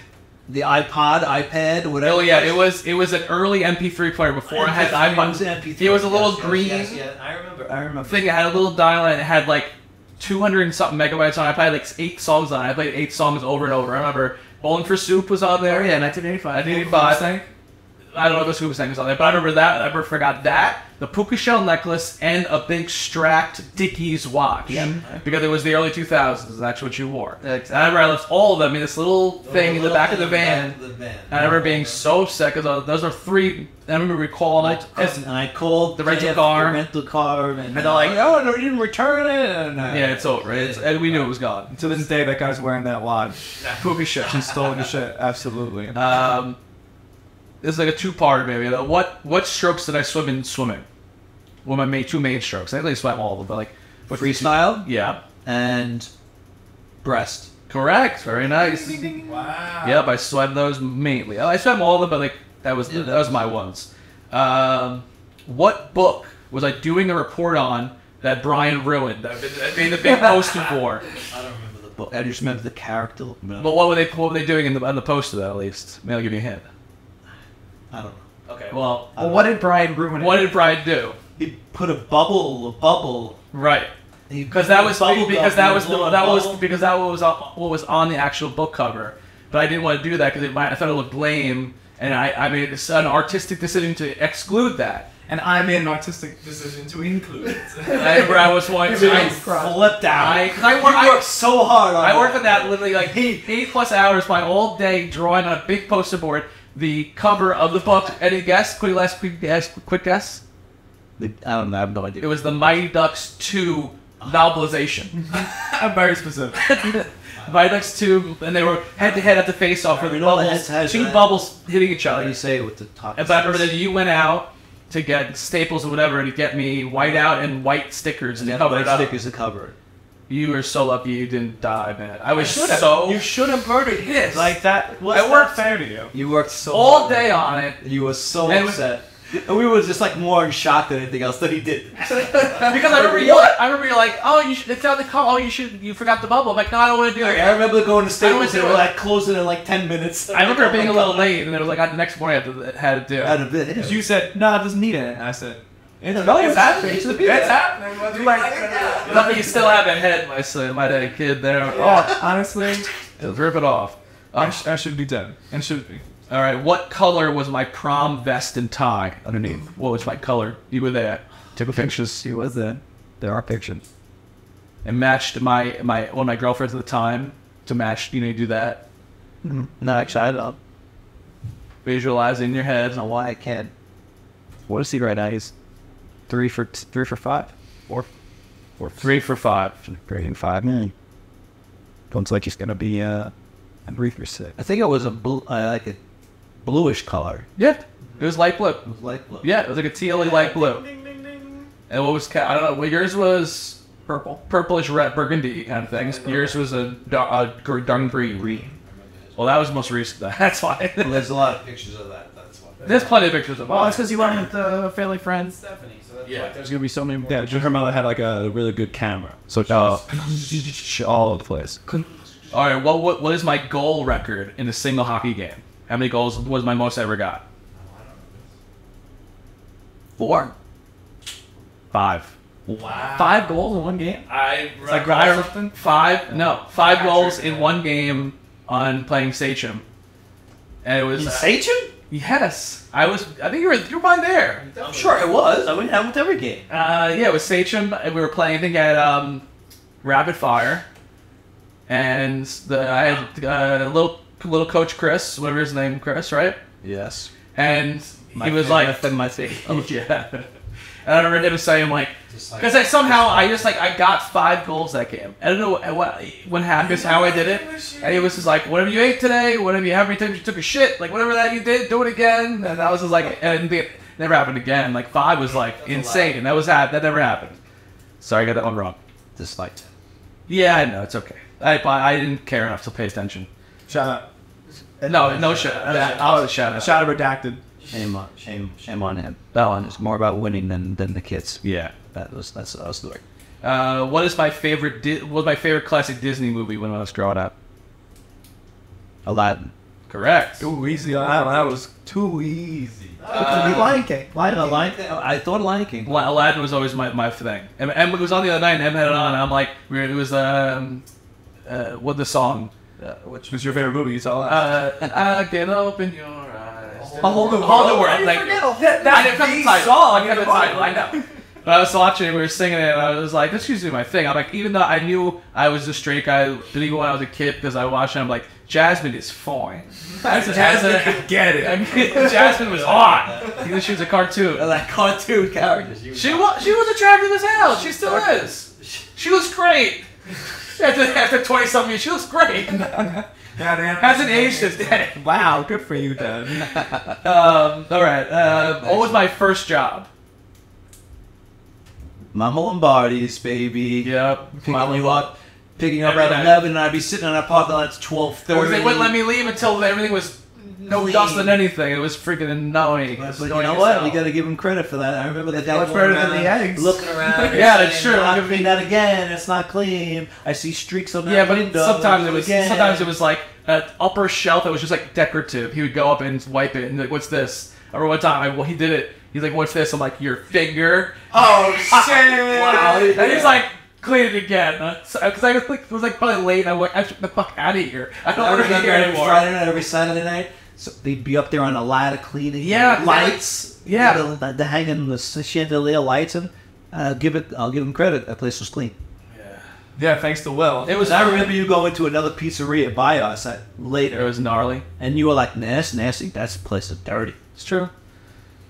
the iPad, whatever. Oh yeah, it was an early MP3 player before I had the iPod. MP3. It was a little green Yeah, I remember. thing. It had a little dial and it had like 200 and something megabytes on it. I played like 8 songs on it. I played 8 songs over and over. I remember Bowling for Soup was on there. Yeah, 1985. 1985. I don't know if the Soup thing was on there, but I remember that. I never forgot that. The puka shell necklace and a big Stract Dickies watch. Yeah. Because it was the early 2000s. That's what you wore. Exactly. And I remember I left all of them in this little thing in the back of the van. And I remember being so sick because those are 3. I remember recalling it. And I called The rental car. and they're like, oh, no, you didn't return it. And, Yeah, it's over. And we knew it was gone. To this day, that guy's wearing that watch. Puka shell. He stole the shit. Absolutely. It's like a 2-part maybe. What strokes did I swim in swimming? Well, my 2 main strokes. I think I swam all of them, but like freestyle yeah, and breast. correct. Very nice. Wow. Yep, I swam those mainly. I swam all of them, but like that was my ones. What book was I doing a report on that Brian ruined? That made the big poster for. I don't remember the book. I just remember the character. But what were they doing on the poster? That at least. Maybe I'll give you a hint. I don't know. Okay, well, what did Brian ruin? what did Brian do? He put a bubble. Right. Because that was what was on the actual book cover, but I didn't want to do that because I thought it looked lame, and I made an artistic decision to exclude that. And I made an artistic decision to include it. I was wanting to Flipped out. I worked so hard on I worked on that literally like 8+ hours, my all day drawing on a big poster board the cover of the book. Any guess? Quick guess. I don't know. I have no idea. It was the Mighty Ducks 2 novelization. I'm very specific. Mighty Ducks 2, and they were head to head at the face off with two bubbles hitting each How do other. you say it with the top? And I remember that you went out to get Staples or whatever to get me white out and white stickers and cover it up. Stickers to cover it. You were so lucky you didn't die, man. You should have murdered his. Like that. I worked fair to you. You worked so all hard. day on it. You were so And upset. And we were just like more in shock than anything else that he did. Because I remember you're like, oh, it's on the call. Oh, you forgot the bubble. I'm like, no, I don't want to do it. I remember going to Staples and do they were it. like closing in like 10 minutes. I remember being a little late, and it was like the next morning I had to do Out it. of it. You said, no, it doesn't need it. And I said, it's happening. It's happening. Nothing. You still have a head, my dead kid there. Oh, honestly, Rip it off. I should be dead. And should be. All right. What color was my prom vest and tie underneath? What was my color? You were there. Took pictures. He was there. There are pictures. And matched my one of my girlfriends at the time to match. You do that. No, actually, I don't Visualize in your head. know why I can't. What is he right now? He's 3 for 5. Or 3 for 5. grading 5. Looks like he's gonna be 3 for 6. I think it was like a bluish color. Yeah. It was light blue. It was like blue. Yeah, it was like a teal light blue. And what was I don't know. Well, yours was purplish red burgundy kind of things. Yours was a dark green. Well, that was the most recent. That's why. There's a lot of Pictures of that. That's why. There's plenty of pictures of Well, mine. it's because you went with family friends. Stephanie. So that's Yeah. There's gonna be so many. Yeah, her mother had like a really good camera, so all over the place. All right. Well, what is my goal record in a single hockey game? How many goals was my most I ever got? 4. 5. Wow. 5 goals in one game. I Like five goals in one game on playing Sachem. And it was Sachem? yes. I think you were mine there. I'm sure it was. I went with every game. Yeah, it was Sachem. And we were playing. I think at Rapid Fire, and I had little coach Chris, whatever his name, Chris, right? Yes. And he was like, my face. oh yeah. And I remember him saying like, because I got 5 goals that game. I don't know what happened, how I did it. And he was just like, whatever you ate today, whatever you have, every time you took a shit, like whatever that you did, do it again. And I was just like, and it never happened again. Like 5 was like insane. That never happened. Sorry, I got that one wrong. Disliked. Yeah, I know, it's okay. I didn't care enough to pay attention. Shout out. No shit. I'll shout out. Shout out redacted. Shame on him. That one is more about winning than the kids. Yeah. That's the story. What is my favorite? What was my favorite classic Disney movie when I was growing up? Aladdin. Correct. Too easy. That was too easy. Lion King. Lion King. I thought Lion King. Aladdin was always my thing. And it was on the other night, and Em had it on, and I'm like, it was what the song? Which was your favorite movie? You saw that? I can open your eyes. Hold the World. Thank you. I didn't cut the title. I cut the title. I know. But I was watching it, we were singing it, and I was like, this used to be my thing. I'm like, even though I knew I was a straight guy, even when I was a kid, because I watched it, I'm like, Jasmine is fine. Jasmine could get it. I mean, Jasmine was hot. Even she was a cartoon. That cartoon character. She was attractive as hell. She still is. She looks great. After 20-something years, she looks great. Hasn't aged a day. Wow, good for you, Dad. All right. What was my first job? Mama Lombardi's, baby. Yep. Picking up at 11, and I'd be sitting on a parking lot at 12:30. They wouldn't let me leave until everything was no dust than anything. It was freaking annoying. But you know what? We gotta give him credit for that. I remember that. Much better than the eggs. Looking around. Yeah, that's true. Not clean that again. It's not clean. I see streaks on that window. But sometimes it was like an upper shelf that was just like decorative. He would go up and wipe it and like, what's this? remember one time he did it. He's like, "What's this?" I'm like, "Your finger." Oh shit! Wow. And he's like, "Clean it again." Because I was like, it was like probably late. And I'm like, "I should get the fuck out of here. I don't want to be here anymore." Friday night, every Saturday night, so they'd be up there on a ladder cleaning. Yeah, lights. Yeah, they're hanging the chandelier lights, and I'll give them credit. That place was clean. Yeah, thanks to Will. It was. I remember you going to another pizzeria by us later. It was gnarly, and you were like, "Nah, that's nasty. That place is dirty." It's true.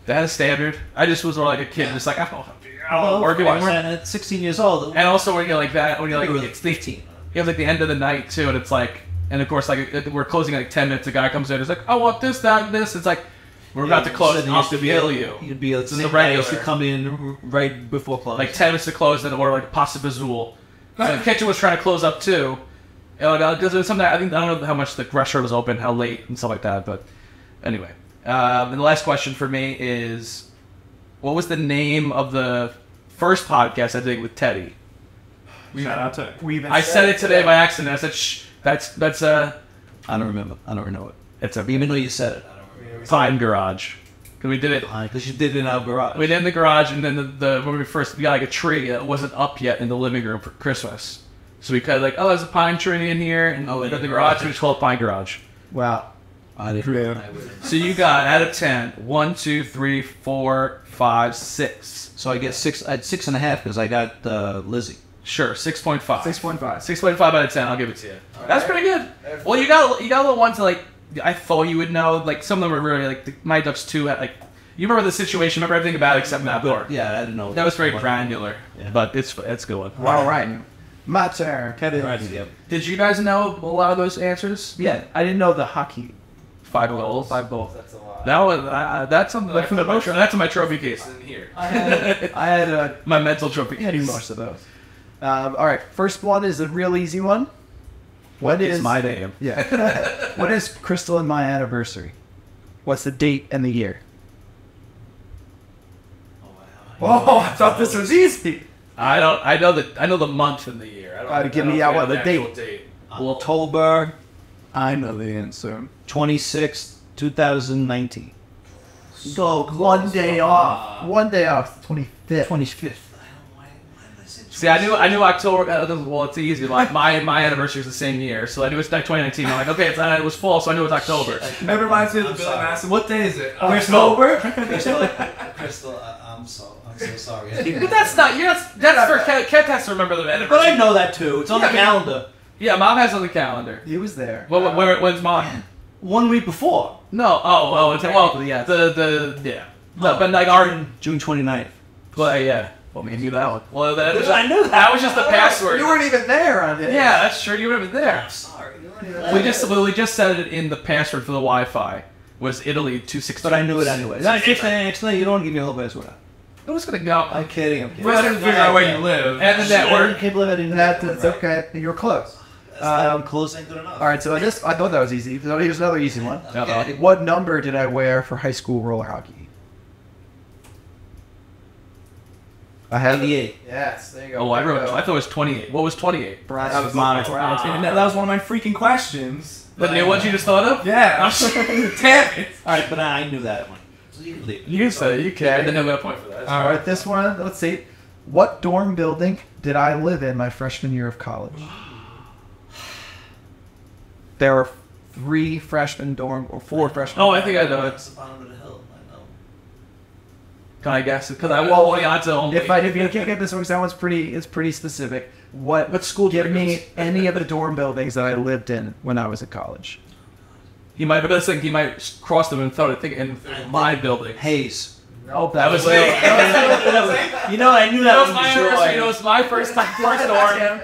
That is standard. I just was more like a kid, just like I don't work anymore. At 16 years old. And also when you're like that, when you're like it's 15. You have like the end of the night too, and it's like, and of course like we're closing like 10 minutes. A guy comes in, he's like, "I want this, that, and this." It's like we're about to close. And I'll kill you. You'd be it's in the regular. You come in right before close. Like 10 minutes to close, then order like pasta bazool. So the kitchen was trying to close up too. And there was something I don't know how much the restaurant was open, how late and stuff like that. But anyway, and the last question for me is, what was the name of the first podcast I did with Teddy? Shout out to. I said it today by accident. I said, "Shh, that's I don't remember. I don't know it. It's a even though you said it. Fine Garage." Because we did it. Because you did it in our garage. We did it in the garage, and then when we got like a tree that wasn't up yet in the living room for Christmas. So we kind of like, "Oh, there's a pine tree in here," and in the garage, we just called it Pine Garage. Wow. So you got out of 10, 1, 2, 3, 4, 5, 6. So I get 6. I had 6.5 because I got Lizzie. Sure, 6.5. 6.5. 6.5 out of 10. I'll give it to you. That's pretty good. Well, you got little ones that, like I thought you would know. Like some of them were really like My Ducks 2. Like you remember the situation, remember everything about it except that part. Yeah, I didn't know. That was very granular, but it's a good one. All right. My turn. Did you guys know a lot of those answers? Yeah, I didn't know the hockey. 5 goals. 5 goals. That's a lot. That was that's something like that's in my trophy case in here. I had my mental trophy I case. had most of those. All right, first one is a real easy one. What is my name? Yeah. What is Crystal and my anniversary? What's the date and the year? Oh, I thought this was easy. I know the month and the year. I don't. Give me out the date. October. I know the answer. 26th, 2019. So one day off. 25th. 25th. See, I knew October. Well, it's easy. Like my anniversary is the same year, so I knew it's like 2019. I'm like, okay, it was fall, so I knew it was October. That reminds me of the Billy Madison. What day is it? October. Crystal, I'm so sorry. But that's not. That's for Ket has to remember the anniversary. But I know that too. It's on the calendar. Yeah, Mom has on the calendar. He was there. When's mine? 1 week before. No. Oh. It's yeah. Yeah. No, but like our June 29th. Well, yeah. Well, me knew that one. Well, I knew that. That was just the password. You weren't even there on it. Yeah, that's true. You weren't even there. I'm sorry. We just said it in the password for the Wi-Fi. Was Italy 216? But I knew it anyway. Actually, you don't want to give me a whole password. I was gonna go. I'm kidding. We're gonna figure out where you live. And the network. I can't believe I didn't. That's okay. You're close. I'm close. Ain't good enough. All right, so I thought that was easy. So here's another easy one. Okay. What number did I wear for high school roller hockey? I had 88. Yes, there you go. Oh, I thought it was 28. What was 28? That was mine. That was one of my freaking questions. The new one you just thought of? Yeah. Damn it. All right, but I knew that one. So you can leave. You said it. You can. Then no point for that. All right, this one. Let's see. What dorm building did I live in my freshman year of college? There were 3 freshman dorm or 4 freshmen. Oh, I think I know it. It's the bottom of the hill. I know. Can I guess it? Because I will only answer only. If you can't get this one, because that one's pretty specific. What school? Give me any of the dorm buildings that I lived in when I was at college. He might, but he might cross them and throw it in my building. Hayes. Oh, That was You know, I knew that was my anniversary. It was my first dorm.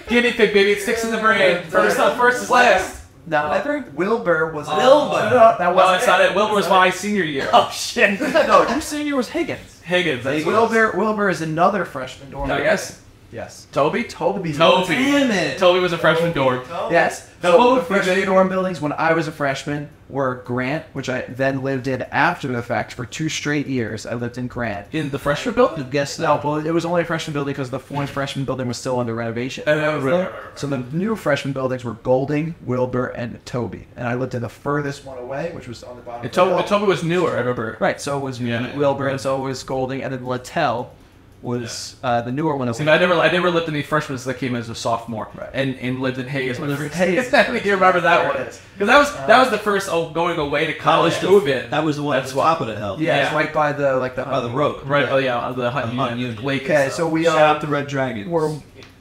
Guinea pig, baby. It sticks in the brain. First is last. No, Wilbur was Wilbur. That No, wasn't it's not it. Wilbur was my senior year. Oh shit. No, your senior was Higgins. Higgins. That's Wilbur is another freshman dorm. I guess. Yes. Toby? Toby. Damn it. Toby was a freshman dorm. Yes. No, So the freshman dorm buildings when I was a freshman were Grant, which I then lived in after the fact for 2 straight years. I lived in Grant. In the freshman building? Guess no, well, it was only a freshman building because the one freshman building was still under renovation. So the new freshman buildings were Golding, Wilbur, and Toby. And I lived in the furthest one away, which was on the bottom. Toby was newer, I remember. Right, so it was Wilbur, and so it was Golding, and then Littell was the newer one. See, I never lived in the freshmen that came as a sophomore, Right. and lived in Hayes. Hayes. Do you remember that one? Because that was the first going away to college move in. That was the one at the top of the hill. Yeah, it's Yeah. right by the By the road. Right? Oh yeah, the Union Lake. Okay, so we Shout out the Red Dragon. were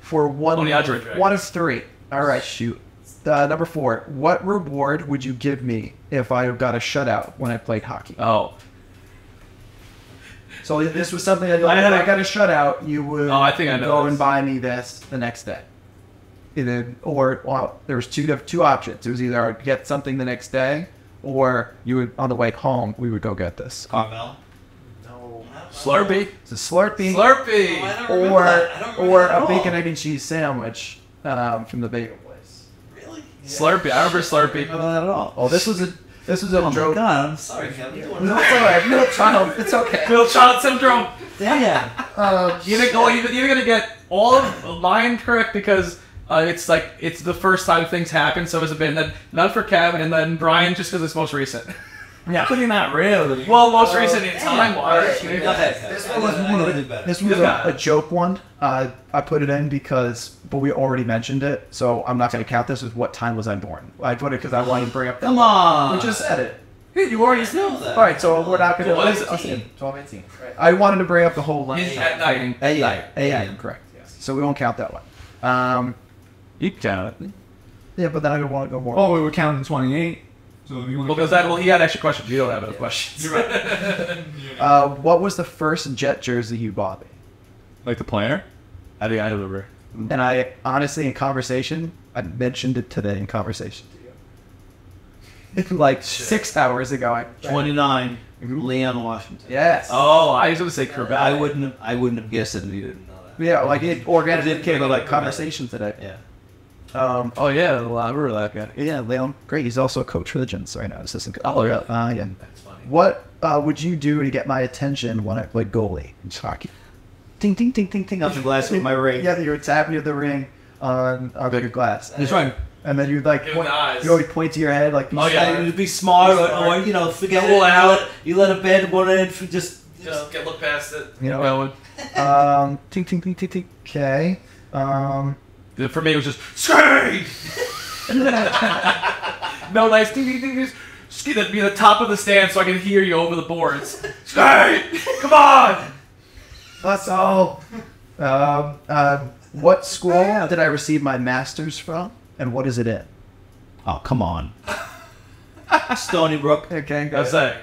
for one Tony Audrey. one of 3. All right, shoot. Number 4. What reward would you give me if I got a shutout when I played hockey? Oh, So this was something that if I got a shutout, you would I think I know go this. and buy me this the next day. There was two options. It was either I'd get something the next day, or you would on the way home we would go get this. Carmel. Slurpee. It's a Slurpee, Slurpee. I don't remember that. I don't remember or that at a all. bacon, egg, and cheese sandwich from the bagel place. Really? Slurpee. I remember Slurpee. Not at all. Oh, this was a Oh my joke. God. Sorry, Kevin. No, it's alright. Middle child. It's okay. Middle child syndrome. Damn. You're gonna get all of mine correct because it's the first time things happen. So it's a bit none for Kevin and then Brian just because it's most recent. Yeah. Pretty not really. Well, most recent in time wise. This one was a joke one. I put it in but we already mentioned it, so I'm not going to count this as what time was I born. I put it because I wanted to bring up. Come on. We just said it. You already know that. know. All right, so we're not going to. What is it? 12:18. Right. I wanted to bring up the whole line. At night. AI, correct. Yes. So we won't count that one. You can count it. Yeah, but then I don't want to go more. Oh, we were counting 28. So you want Because he had extra questions. You don't have any questions. What was the first Jet jersey you bought me? like the player? I think I remember. And I honestly, in conversation, I mentioned it today in conversation to you. Like 6 hours ago. 29. Leon Washington. Yes. Oh, I was gonna say Cravat. I wouldn't have guessed it if you didn't know that. Yeah, like it organically came out like conversation today. Yeah. Oh yeah, well, I remember that guy. Yeah, Leon, great. He's also a coach for the Gents right now. Assistant coach. Oh, really? Yeah. That's funny. What would you do to get my attention when I played goalie in hockey? Ting, ting, ting, ting, ting. Up the glass with my ring. Yeah, you were tapping at the ring on your glass. That's right. And then you'd like Give him the eyes. you always point to your head like Oh, yeah. And to be smart, or forget Pull it. out. You let a band one in for just. Just look past it. you know. Ting, ting, ting, ting, ting. Okay. For me, it was just scream. No, nice. That'd be the top of the stand so I can hear you over the boards. Scream! Come on! That's all. What school did I receive my master's from, and what is it in? Oh, come on. Stony Brook. Okay, I say.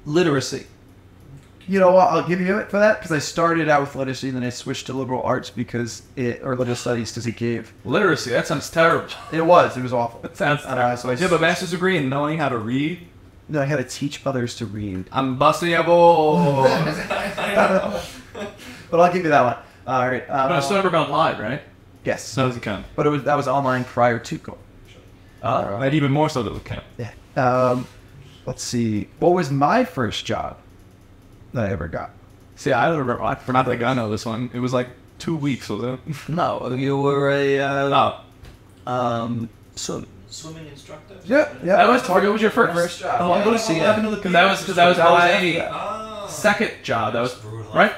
Literacy. You know what? I'll give you it for that because I started out with literacy, then I switched to liberal arts or liberal studies because he gave. Literacy. That sounds terrible. It was awful. That sounds. So I You have a master's degree in knowing how to read? No, I had to teach others to read. I'm busting your balls. But I'll give you that one. All right. But I still never gone live, right? Yes. So does it count? But that was online prior to COVID. And even more so does it count. Yeah. Let's see. What was my first job that I ever got? See, I don't remember. I forgot that I know this one. It was like 2 weeks, was it? No, you were a Swimming instructor? Yeah. That was Target. Was your first? job. Oh, I'm going to see it. Because that was my Oh. second job. That was brutal. right.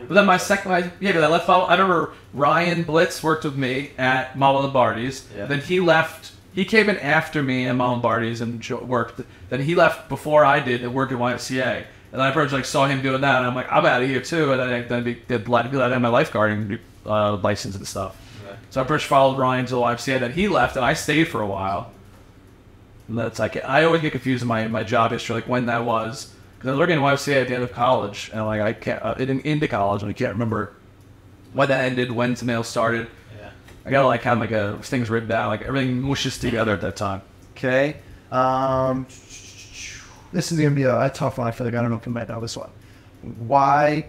But then my second, because I left. I remember Ryan Blitz worked with me at Mama Lombardi's. Yeah. Then he left. He came in after me at Mama Lombardi's and worked. Then he left before I did and worked at YMCA. And I first saw him doing that, and I'm like, I'm out of here too. And then I did let my lifeguarding license and stuff. Okay. So I first followed Ryan to the YMCA. Then he left, and I stayed for a while. And that's like I always get confused in my job history, like when that was. Because I was working at YMCA at the end of college, and I can't into college, and I can't remember when that ended, when something else started. Yeah. I gotta have things written down, like everything mushes together at that time. Okay. This is gonna be a tough one. I feel like I don't know if you might know this one. Why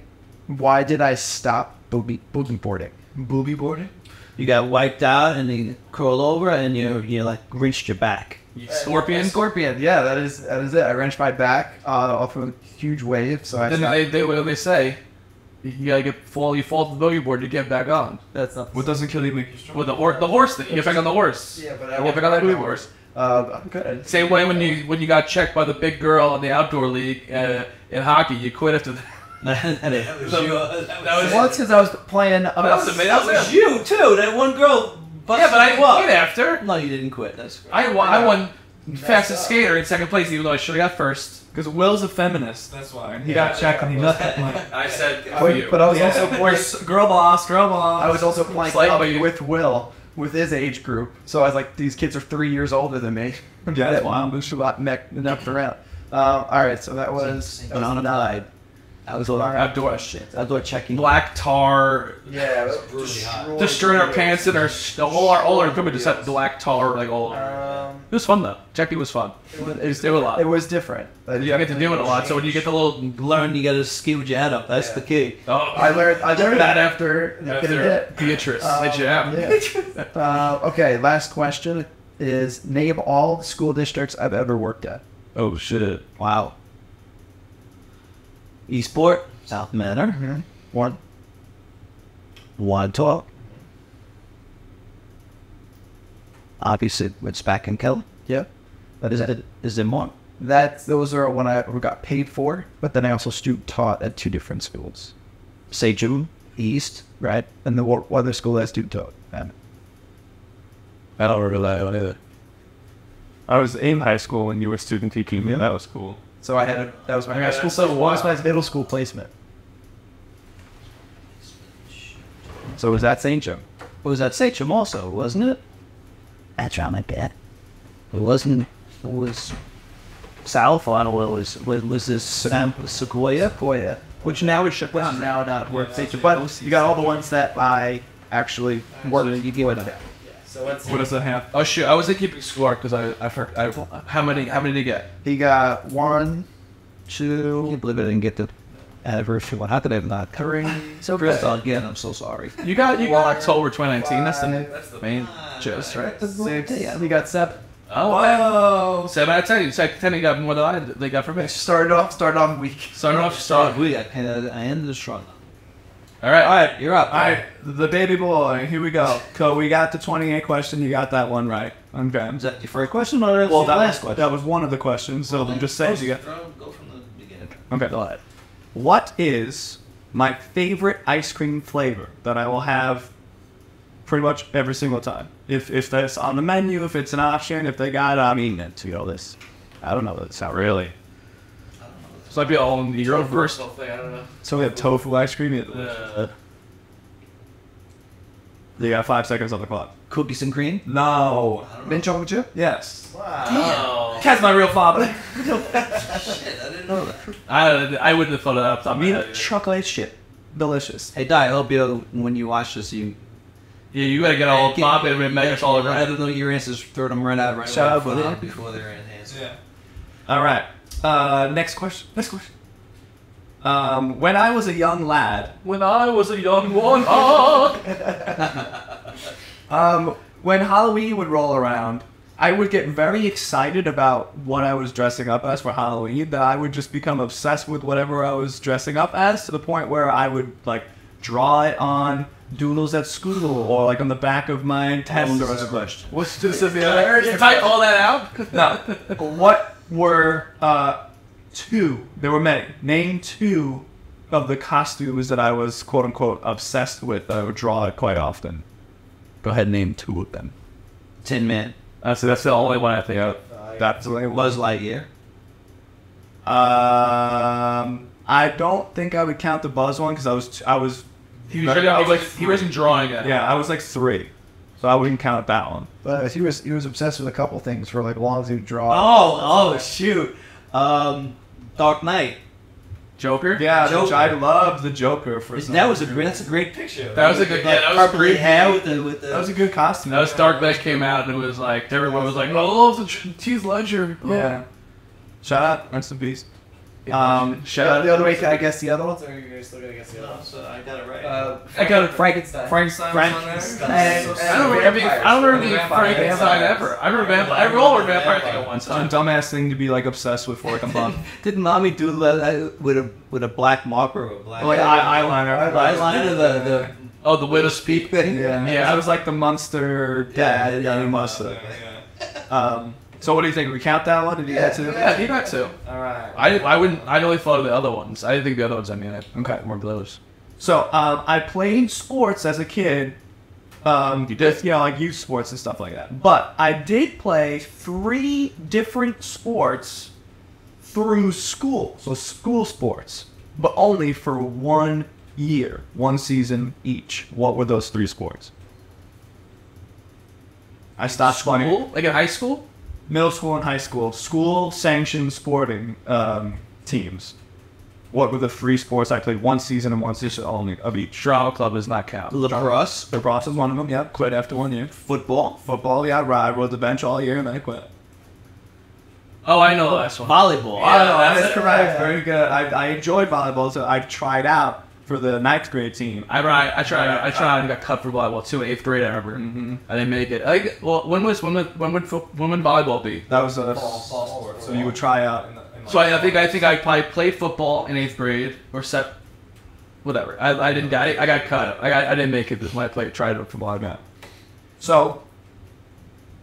Why did I stop boogie boarding? Booby boarding? You got wiped out and you curl over and you like reached your back. Scorpion. Scorpion. Yeah, that is it. I wrenched my back off of a huge wave. So I Then what do they say? You gotta you fall to the boogie board, you get back on. that's not. What doesn't kill you make you strong? With the horse thing, you get back on the horse. Yeah, but You get back on that boogie board. I'm good. Same way when you got checked by the big girl in the outdoor league in hockey, you quit after that. That was you. That was Once because I was playing. That was you too. That one girl. Yeah, but I quit after. No, you didn't quit. That's great. I won fastest skater in second place, even though I should have got first. Because Will's a feminist. That's why. He got checked and he left that money. I said, But I was also playing. Girl boss. I was also playing Slight up by- with Will, with his age group. So I was like, these kids are 3 years older than me. Yeah, that's wild. We should have enough around. All right, so that was Banana died. I was all Outdoor outdoor checking. black tar, yeah, it was brutally hot. destroyed our pants and all our equipment just had black tar like all. It was fun though. Jackie was fun. They were a lot. It was different. You get to do it a lot. So when you get the little Learn you gotta ski with your head up. That's the key. I learned that after getting hit. Beatrice. Okay, last question is name all the school districts I've ever worked at. Oh, shit. Wow. Eastport, South Manor, One. Wantalk. Obviously, it's back in Kelly. Yeah. That is it. Is there more? Those are when I got paid for, but then I also student taught at 2 different schools. St. Jude, East. Right? And the other school I student taught. I don't remember that one either. I was in high school when you were student teaching me. That was cool. So that was my high school. So what was my middle school placement? So was that St. Joe? What was that? St. Jude also, wasn't it? That's right, my bad. It wasn't. It was South. I don't know. Was this Sequoia? Sequoia. Which now is shut down. Now not worth St. Joe. But you got all the ones that I actually worked. You get it. What does that have? Oh shoot! I wasn't keeping score because I forgot. How many did he get? He got 1, I 2, can't believe I didn't get the anniversary one. How could I not? 3. So Chris, again, I'm so sorry. You got October 2019. That's the main gist, right? 6. He got 7. Oh wow! 7 out of 10. So 10 he got more than they got from me. Started off weak. Starting off strong. I ended strong. All right, You're up. All right, the baby boy. Here we go. So we got the 28 question. You got that one right. Okay. Is that your first question or Well, the last question? that was one of the questions. So then just say it. You got. Go from the beginning. Okay. Go ahead. What is my favorite ice cream flavor that I will have pretty much every single time? If that's on the menu, if it's an option, if they got it, I'm eating it. You know this. I don't know. That's not really. So I'd be all in your own first. Thing, I don't know. So we have tofu ice cream. You got 5 seconds on the clock. Cookies and cream? No. Mint chocolate chip? Yes. Wow. That's my real father. Shit, I didn't know that. I wouldn't have thought of that. I mean, chocolate shit. Delicious. Hey, Di, I hope when you watch this, you You gotta get all Bob and make us all I around. don't know your answers, throw them right out right Shout out, away. buddy. Before they're enhanced. Yeah. All right. Next question. When I was a young lad. When I was a young one. When Halloween would roll around, I would get very excited about what I was dressing up as for Halloween. That I would just become obsessed with whatever I was dressing up as, to the point where I would like draw it on doodles at school or like on the back of my test. What's this? Type all that out. No. What were two? There were many. Name 2 of the costumes that I was quote unquote obsessed with. I would draw it quite often. Go ahead and name 2 of them. Tin Man. So that's the only one I think of. That's the way it was. Buzz Lightyear. I don't think I would count the Buzz one because I was He wasn't drawing it. yeah, I was like 3, so I wouldn't count that one. But he was obsessed with a couple things for like as long as he would draw. Oh, shoot. Dark Knight. Joker. Yeah, Joker. I loved the Joker for some That's a reason. great picture. That was a good. Yeah, that was Purpley great. hair with the. That was a good costume. That was Dark Knight came out and it was like everyone was like, "Oh, it's a Heath Ledger." Yeah. Shout out, rest in peace. Shout out The other way, I guess the other ones. No, so I got it right. I got it. Frankenstein. Frankenstein. I don't remember being Frankenstein ever. I remember vampire. I remember vampire thing at one It's a time. dumbass thing to be like obsessed with for like a month. Didn't mommy do that with a black marker? Or a black Like eyeliner. Eyeliner, the Oh, the widow's peak thing. Yeah, I was like the Munster dad, young Munster. So what do you think? We count that one? Did you get to? Yeah, he got two. All right. I wouldn't. I only thought of the other ones. I didn't think the other ones. I mean, Okay. more those. So I played sports as a kid. You did? You know, like youth sports and stuff like that. But I did play 3 different sports through school. So school sports, but only for 1 year, 1 season each. What were those 3 sports? I stopped playing. School? Like in high school? Middle school and high school. School sanctioned sporting teams. What were the 3 sports I played 1 season and 1 season only of each? Drama club does not count. lacrosse, Lacrosse is one of them, yeah. Quit after 1 year. Football, yeah. I rode the bench all year and then I quit. Oh, I know the last one. volleyball. That's correct. Very good. I enjoyed volleyball, so I tried out for the 9th grade team. I tried and got cut for volleyball too in 8th grade. I remember. I didn't make it. Well, when would volleyball be? That was a fall sport. So you would try out. So I think I probably played football in 8th grade or whatever. I didn't. I got cut. I didn't make it when I tried out for volleyball. So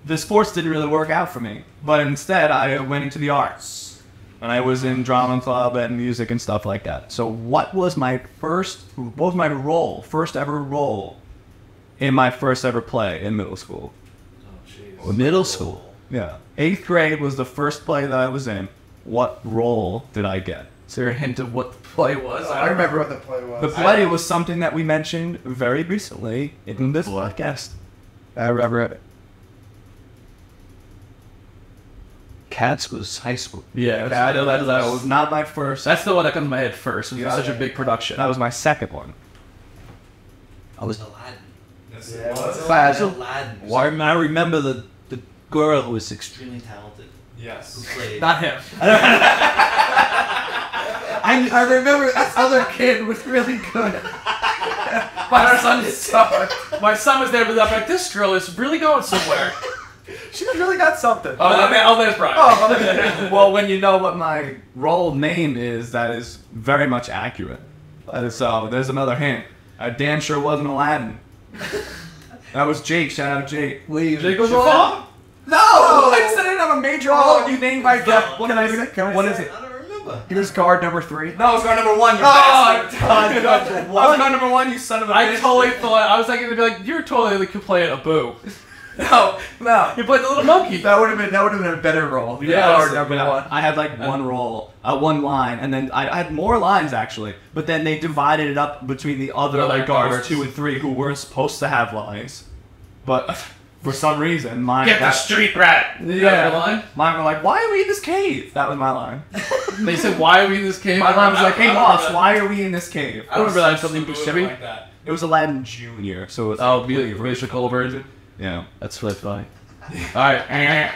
the sports didn't really work out for me, but instead I went into the arts, and I was in drama club and music and stuff like that. So what was my first ever role in my first ever play in middle school? Middle school. Yeah, 8th grade was the first play that I was in. What role did I get? Is there a hint of what the play was? I remember what the play was. The play was something that we mentioned very recently in this podcast. I remember it. Cats was high school. Yeah, I know that was not my first. that's the one that comes to my head first. It was such a big production. That was my second one. I was. Aladdin. Why? I remember the girl who was extremely. Extremely talented. Yes. Who played? Not him. I remember this other kid was really good. My son was there, but I'm like, this girl is really going somewhere. She really got something. There's Brian. Well, when you know what my role name is, that is very much accurate. So there's another hint. I damn sure wasn't Aladdin. That was Jake. Shout out Jake. Jake was wrong? No, I said I didn't have a major role. You named my guy. What is it? What is it? I don't remember. Here's guard number 3. No, it's guard number 1. You bastard. I was guard number 1. You son of a I bitch. totally thought, I was like, gonna be like, you're totally like, you play Abu. No. You played the little monkey. That would have been a better role. Yeah, number 1. I had like one role, one line, and then I had more lines actually. But then they divided it up between the other like guards 2 and 3 who weren't supposed to have lines, but for some reason mine. Get the street rat. Yeah. Your line? Mine were like, "Why are we in this cave?" That was my line. They said, why are we in this cave? My line was like, "Hey boss, why are we in this cave?" I remember that something Buscemi. like that. It was Aladdin Jr. So it's Oh, the musical version. yeah. That's really funny. Alright.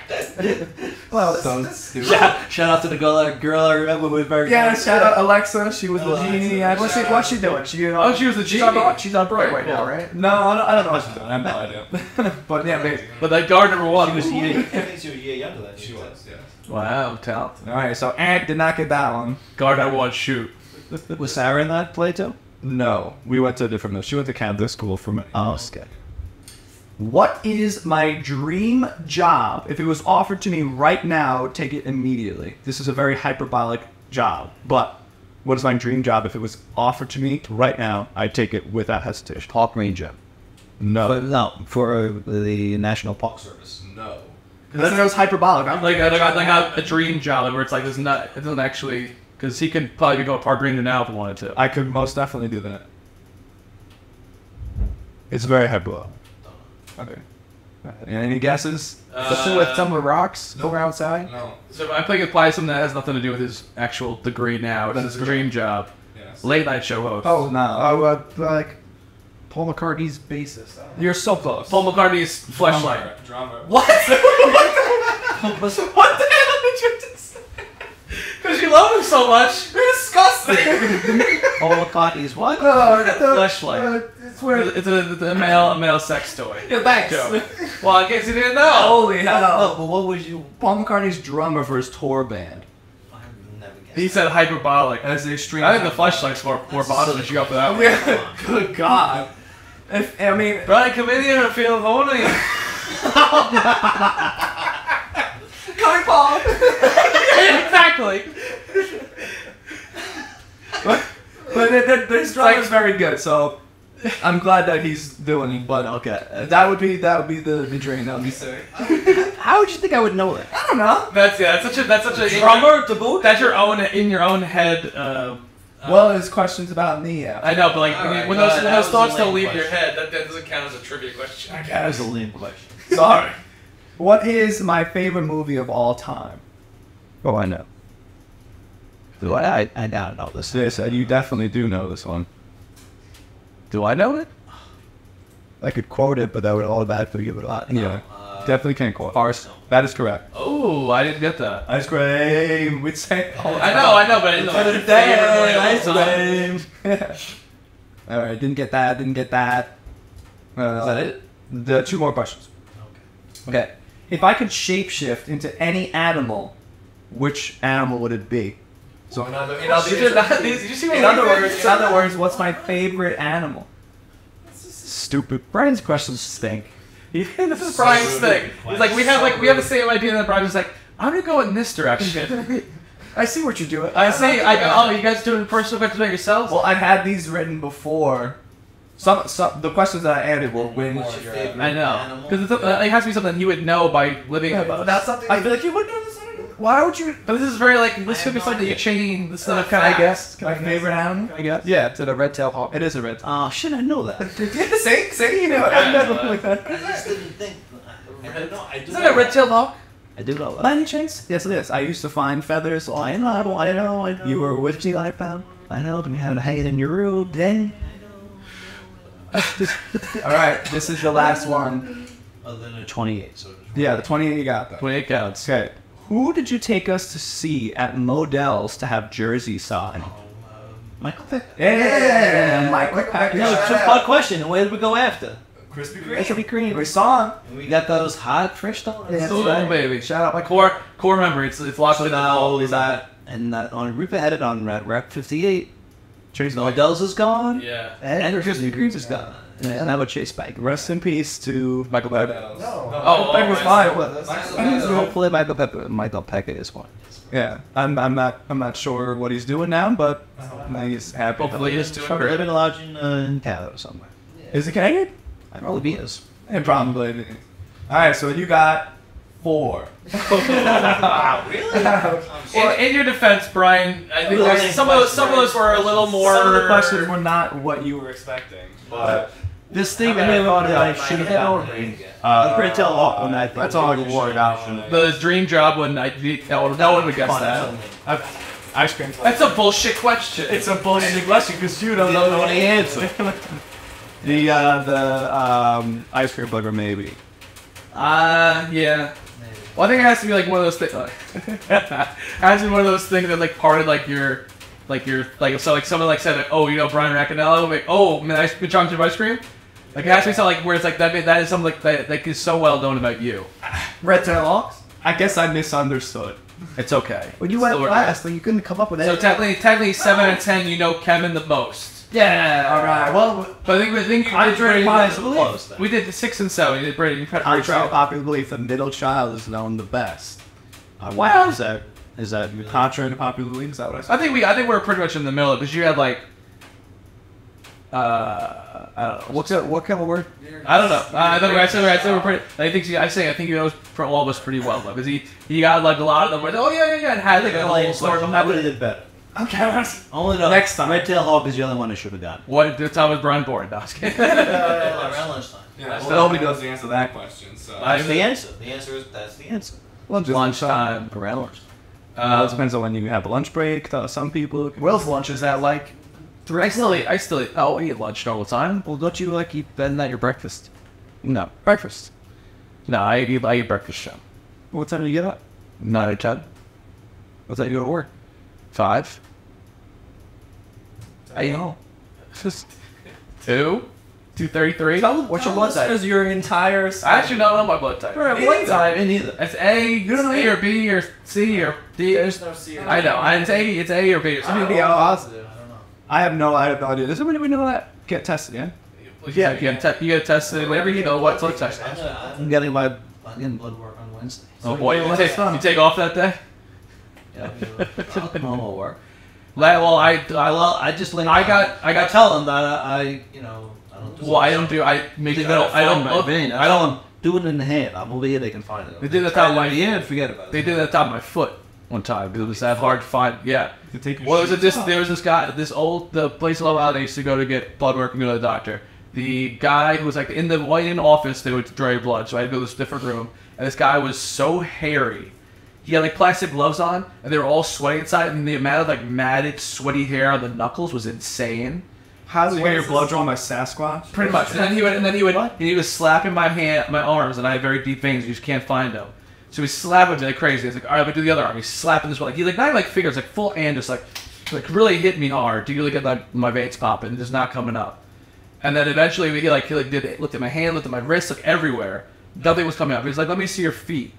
Well, Shout out to the girl I remember was very. Yeah, shout out Alexa. She was the genie. what's she doing? Oh, she was the genie. She's on Broadway now, right? No, I don't know what she's doing. I have no idea. But yeah, maybe. But that guard number 1 was I think she was a year younger than She was, yeah. Wow, talented. All right, so did not get that one. Guard number 1, shoot. Was Sarah in that play too? No, we went to a different middle. She went to Catholic school for me. Oh, okay. What is my dream job? If it was offered to me right now, take it immediately. This is a very hyperbolic job, but what is my dream job? If it was offered to me right now, I'd take it without hesitation. Park ranger. No. No, for the National Park Service. No. Because then it was hyperbolic. I'm Like a dream job where it's like, it doesn't actually, because he could probably go to Park Ranger now if he wanted to. I could most definitely do that. It's very hyperbolic. Okay. Any guesses? Something with some of the rocks over outside. No. So I think it applies something that has nothing to do with his actual degree now. It's his dream job. Yes. Late night show host. Oh no. Like Paul McCartney's bassist. You're so close. Paul McCartney's flashlight. Drummer. What? What the hell did you just say? Because you love him so much. You're disgusting. Paul McCartney's what? Fleshlight. It's where It's a male sex toy. yeah, thanks. Joke. Well, I guess you didn't know. Holy hell. Oh, but what was you? Paul McCartney's drummer for his tour band. I've never guessed. He said hyperbolic. As the extreme. I think the Fleshlight's more bottom than you got for that one. Yeah. Good God. I mean, Brian, come in here and feel horny. coming Paul. Exactly. But this drummer is very good, so I'm glad that he's doing it. But Okay. that would be the dream. That would be sick. How would you think I would know that? I don't know. That's such a Drummer to boot? That's your own in your own head. Well, there's questions about me. Yeah. I know, but like Alright, when well, those that was a thoughts lame don't leave your question. head, that doesn't count as a trivia question. That was a lame question. Sorry. What is my favorite movie of all time? Oh, I know. Do I? I don't know this. This, you definitely do know this one. Do I know it? I could quote it, but that would automatically give it a lot. Yeah, definitely can't quote. Farce. That is correct. Oh, I didn't get that. Ice cream. We'd say. I know, but I didn't know. Another day, ice cream. Yeah. All right, didn't get that. Is that it? The two more questions. Okay. If I could shapeshift into any animal, which animal would it be? So in other words, what's my favorite animal? Stupid. Brian's questions stink. This is Brian's thing. It's like we have the same idea, and Brian's like, I'm gonna go in this direction. I see what you're doing. You guys doing personal questions about yourselves? Well, I've had these written before. Some the questions that I added were when. What's your favorite I know, animal? because it has to be something you would know by living. Yeah, but that's something. I feel like you would know this. Why would you? But this is very like this could be something that you change. This stuff kind of guess. My favorite animal? I guess. Yeah, it's a red-tailed hawk. It is a red. Oh, shit, I know that. Say, you know, I never like that. I just didn't think. I don't know. I do Is that a red-tailed hawk? I do know that. By any chance? Yes, it is. I used to find feathers. Oh, I know. You were with me, I found. I know. You had to hang it in your room, dang. All right, this is the last one. Other than a 28. So Yeah, the 28 you got though. 28 counts. Okay. Who did you take us to see at Modell's to have jersey signed? Michael Pick. Yeah, Michael Packer. No, it's just a hard question. And where did we go after? Krispy Krispy Kreme. We saw him. We got those hot fresh donuts. Yeah. Oh baby! Shout out my core member. It's locked So in now is that and on Rupert had it on Rep 58. Chase Modell's is gone. Yeah. And Krispy Kreme's is gone. And now Chase Pike. Rest in peace to Michael Packer. Oh, Packer was fine. Hopefully Michael Pecker is one. Yeah, I'm not sure what he's doing now, but he's happy. Hopefully he's doing Probably great. living large in Canada somewhere. Is he Canadian? I probably is. And probably. All right, so you got 4. Wow, really? In your defense, Brian, I think some of those were a little more. Some of the questions were not what you were expecting, but This thing I never wanted to shoot it out. I'm pretty tell off when I think. that's all I can worry about. The dream job one, no one would guess that. Ice cream. That's a bullshit question. It's a bullshit question because you don't know the answer. The ice cream bugger maybe. Yeah. Well, I think it has to be like one of those things. It has to be one of those things that like part of so like someone like said like, oh, you know Brian Racanello, like, oh man, ice cream, chocolate chip ice cream. Like it has to be something like where it's like that is something like that is so well known about you. Red tail hawks. I guess I misunderstood. It's okay. When you went Still last, like, you couldn't come up with So anything. technically 7 out of 10, you know Kevin the most. Yeah. All right. Well, But I think you I did drank pretty mine. Close then. We did the 6 and 7. You did pretty. You had a I great try job. popular belief the middle child is known the best. Wow. Is that Contrary to popular belief, is that what I said? I think we were pretty much in the middle because you had like. I don't know. What kind of word? I don't know. I said we're pretty. I think you know for all of us pretty well though, because he got like a lot of them. Where, oh yeah, and had like a whole story from I would that. have did better. Okay. Only the Next time. Red Tail Hawk is the only one I should have gotten. What the time was Brian born? No, I was kidding. Around lunchtime. Yeah, so nobody knows the answer to that question. So That's the answer. The answer is that's the Answer. Lunchtime. Around lunch. It depends on when you have a lunch break. Some people. Will's lunch is at like I still eat. Oh, I eat lunch all the time. Well, don't you like eat then that your breakfast? No, Breakfast. no, I eat breakfast show. What time do you get up? 9 or 10. What time do you go to work? 5. I know. Just 2. 233. What's your blood type? Is your entire... I actually don't know my blood type. What type? Me neither. It's A, you don't know A or B or C or D. There's no C. I know. It's A or B or I something. mean, be positive. I don't know. I have no idea. Does anybody know that? Get tested, yeah? Yeah, you get tested. Whatever you know. What blood type? I'm getting my blood work on Wednesday. Oh boy, you take off that day. Yeah, normal work. Well, I just like I got I tell them that I you know I don't do. Well, I don't do. I make it. I don't look. I don't. do it in the hand. I'm over here. They can find it. They did that top of my hand. Forget about it. They did that top of my foot one time because it was that hard to find. Yeah. You take your Well, there was this guy. The place in Long Island I used to go to get blood work and go to the doctor. The guy who was like in the office, they would draw your blood, so I had to go to this different room. And this guy was so hairy. He had like plastic gloves on, and they were all sweaty inside. And the amount of like matted, sweaty hair on the knuckles was insane. How's it get your blood drawn by Sasquatch? Pretty much. And he was slapping my arms, and I have very deep veins. You just can't find them. So he's slapping me like crazy. He's like, all right, let me do the other arm. He's slapping this one. Like, he's like, not like fingers, like full hand, just like really hit me hard. Do you really get like my veins popping? Just not coming up. And then eventually he looked at my hand, looked at my wrist, like everywhere. Nothing was coming up. He was like, let me see your feet.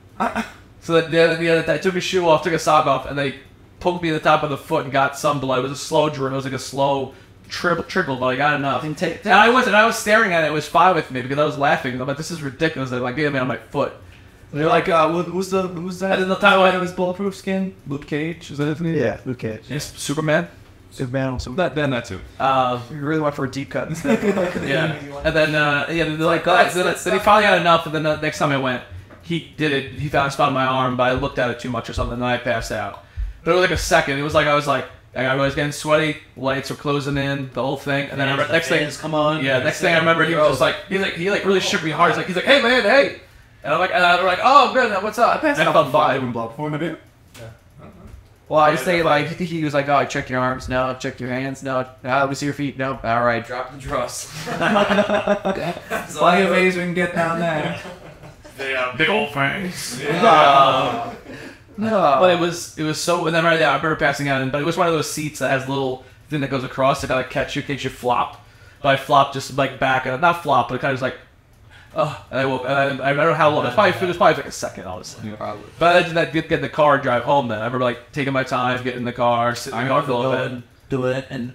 So I took his shoe off, took a sock off, and they poked me in the top of the foot and got some blood. It was a slow drip. It was like a slow trickle, but I got enough. And I was staring at it. It was fine with me because I was laughing. I'm like, this is ridiculous. They're like getting me on my foot. They're like, who's that? And then the time I his bulletproof skin? Luke Cage? Is that his name? Yeah, Luke Cage. Yes, Superman. Superman also. That too. You really went for a deep cut instead. Yeah. And then they're like, then he finally got enough. And then the next time I went, he did it. He found a spot on my arm, but I looked at it too much or something, and then I passed out. But it was like a second. It was like I was getting sweaty. Lights were closing in, the whole thing. And then next thing, come on. Yeah. Next thing I remember, he was just like, he really shook me hard. He's like, hey man, hey. And I'm like, oh good, what's up? I felt fine. blood before maybe. Well, I just say like he was like, oh, I checked your arms, no, check your hands, no, let me see your feet, no, all right. Drop the dross. Plenty of ways we can get down there. They have Big old fangs. No. But it was so. And then right there, I remember passing out. But it was one of those seats that has a little thing that goes across to kind of catch you in case you flop. But I flopped just like back, not flop, but it kind of was like, oh. And I woke. And I don't know how long. It was probably like a second, honestly. Probably. But I did get in the car and drive home. Then I remember like taking my time, getting in the car, sitting in the car for a little bit. Doing it and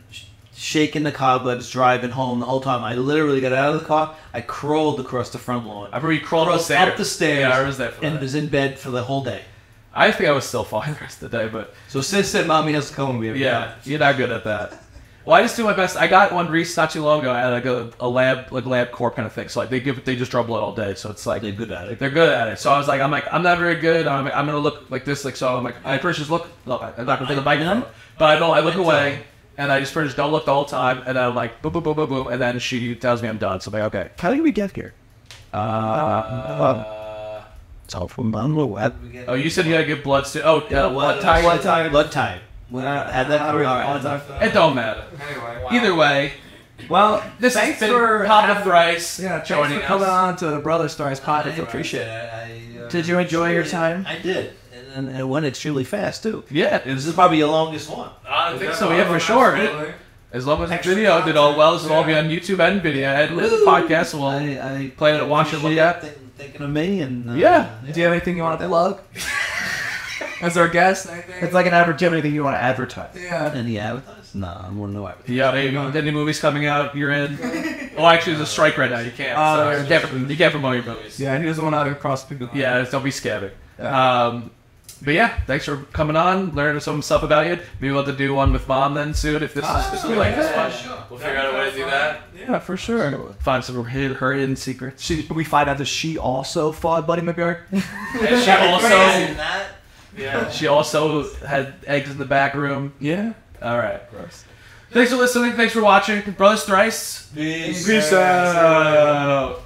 shaking the cobwebs, driving home the whole time. I literally got out of the car. I crawled across the front lawn. I remember you crawled up the stairs. Yeah, I was there for and that. was in bed for the whole day. I think I was still fine the rest of the day, but So Sis said, "Mommy has to come with me." yeah, you're not good at that. Well, I just do my best. I got one not too long ago. I had like a lab corp kind of thing. So like they just draw blood all day. So it's like They're good at it. they're good at it. So I'm not very good. I'm gonna look like this. Like so, I'm like I first just look. Look, I'm not gonna take a bite in, but I don't. I look away, and I just first don't look the whole time, and then I'm like boom, boom, boom, boom, boom, and then she tells me I'm done. So I'm like, okay. How did we get here? So from what? Oh, you said you gotta give blood. Blood type. Blood type. Had that. It don't matter. Anyway. Either way, Well, this thanks has been for Papa Thrice. Yeah, thanks joining for coming us. on to the Brothers Thrice podcast. Appreciate it. Did you enjoy your time? I did, and it went extremely fast too. Yeah, This is probably your longest one. I think so. Yeah, for sure. As long as the video did all well, this will all be on YouTube and video and podcast. So we'll I play it, watch it, look at. Thinking of me and Yeah. Do you have anything you want to plug? As our guest? It's like an advertisement that you want to advertise. Yeah. Any advertise? No, I want no advertise. Yeah, any movies coming out you're in? Oh, actually, there's a strike right now. You can't. You can't promote your movies. Yeah, he doesn't want to cross people. Yeah, don't be scabbing. Yeah. But yeah, thanks for coming on, learning some stuff about you. Maybe we'll have to do one with Mom then soon if this is like this one. We'll figure out a way to do that. Yeah, for sure. Find some of her hidden secrets. We find out that she also fought Buddy McGurk. And she also, that. Yeah. she also had eggs in the back room. Yeah. All right. Thanks for listening. Thanks for watching. Brothers Thrice. Peace. Peace out.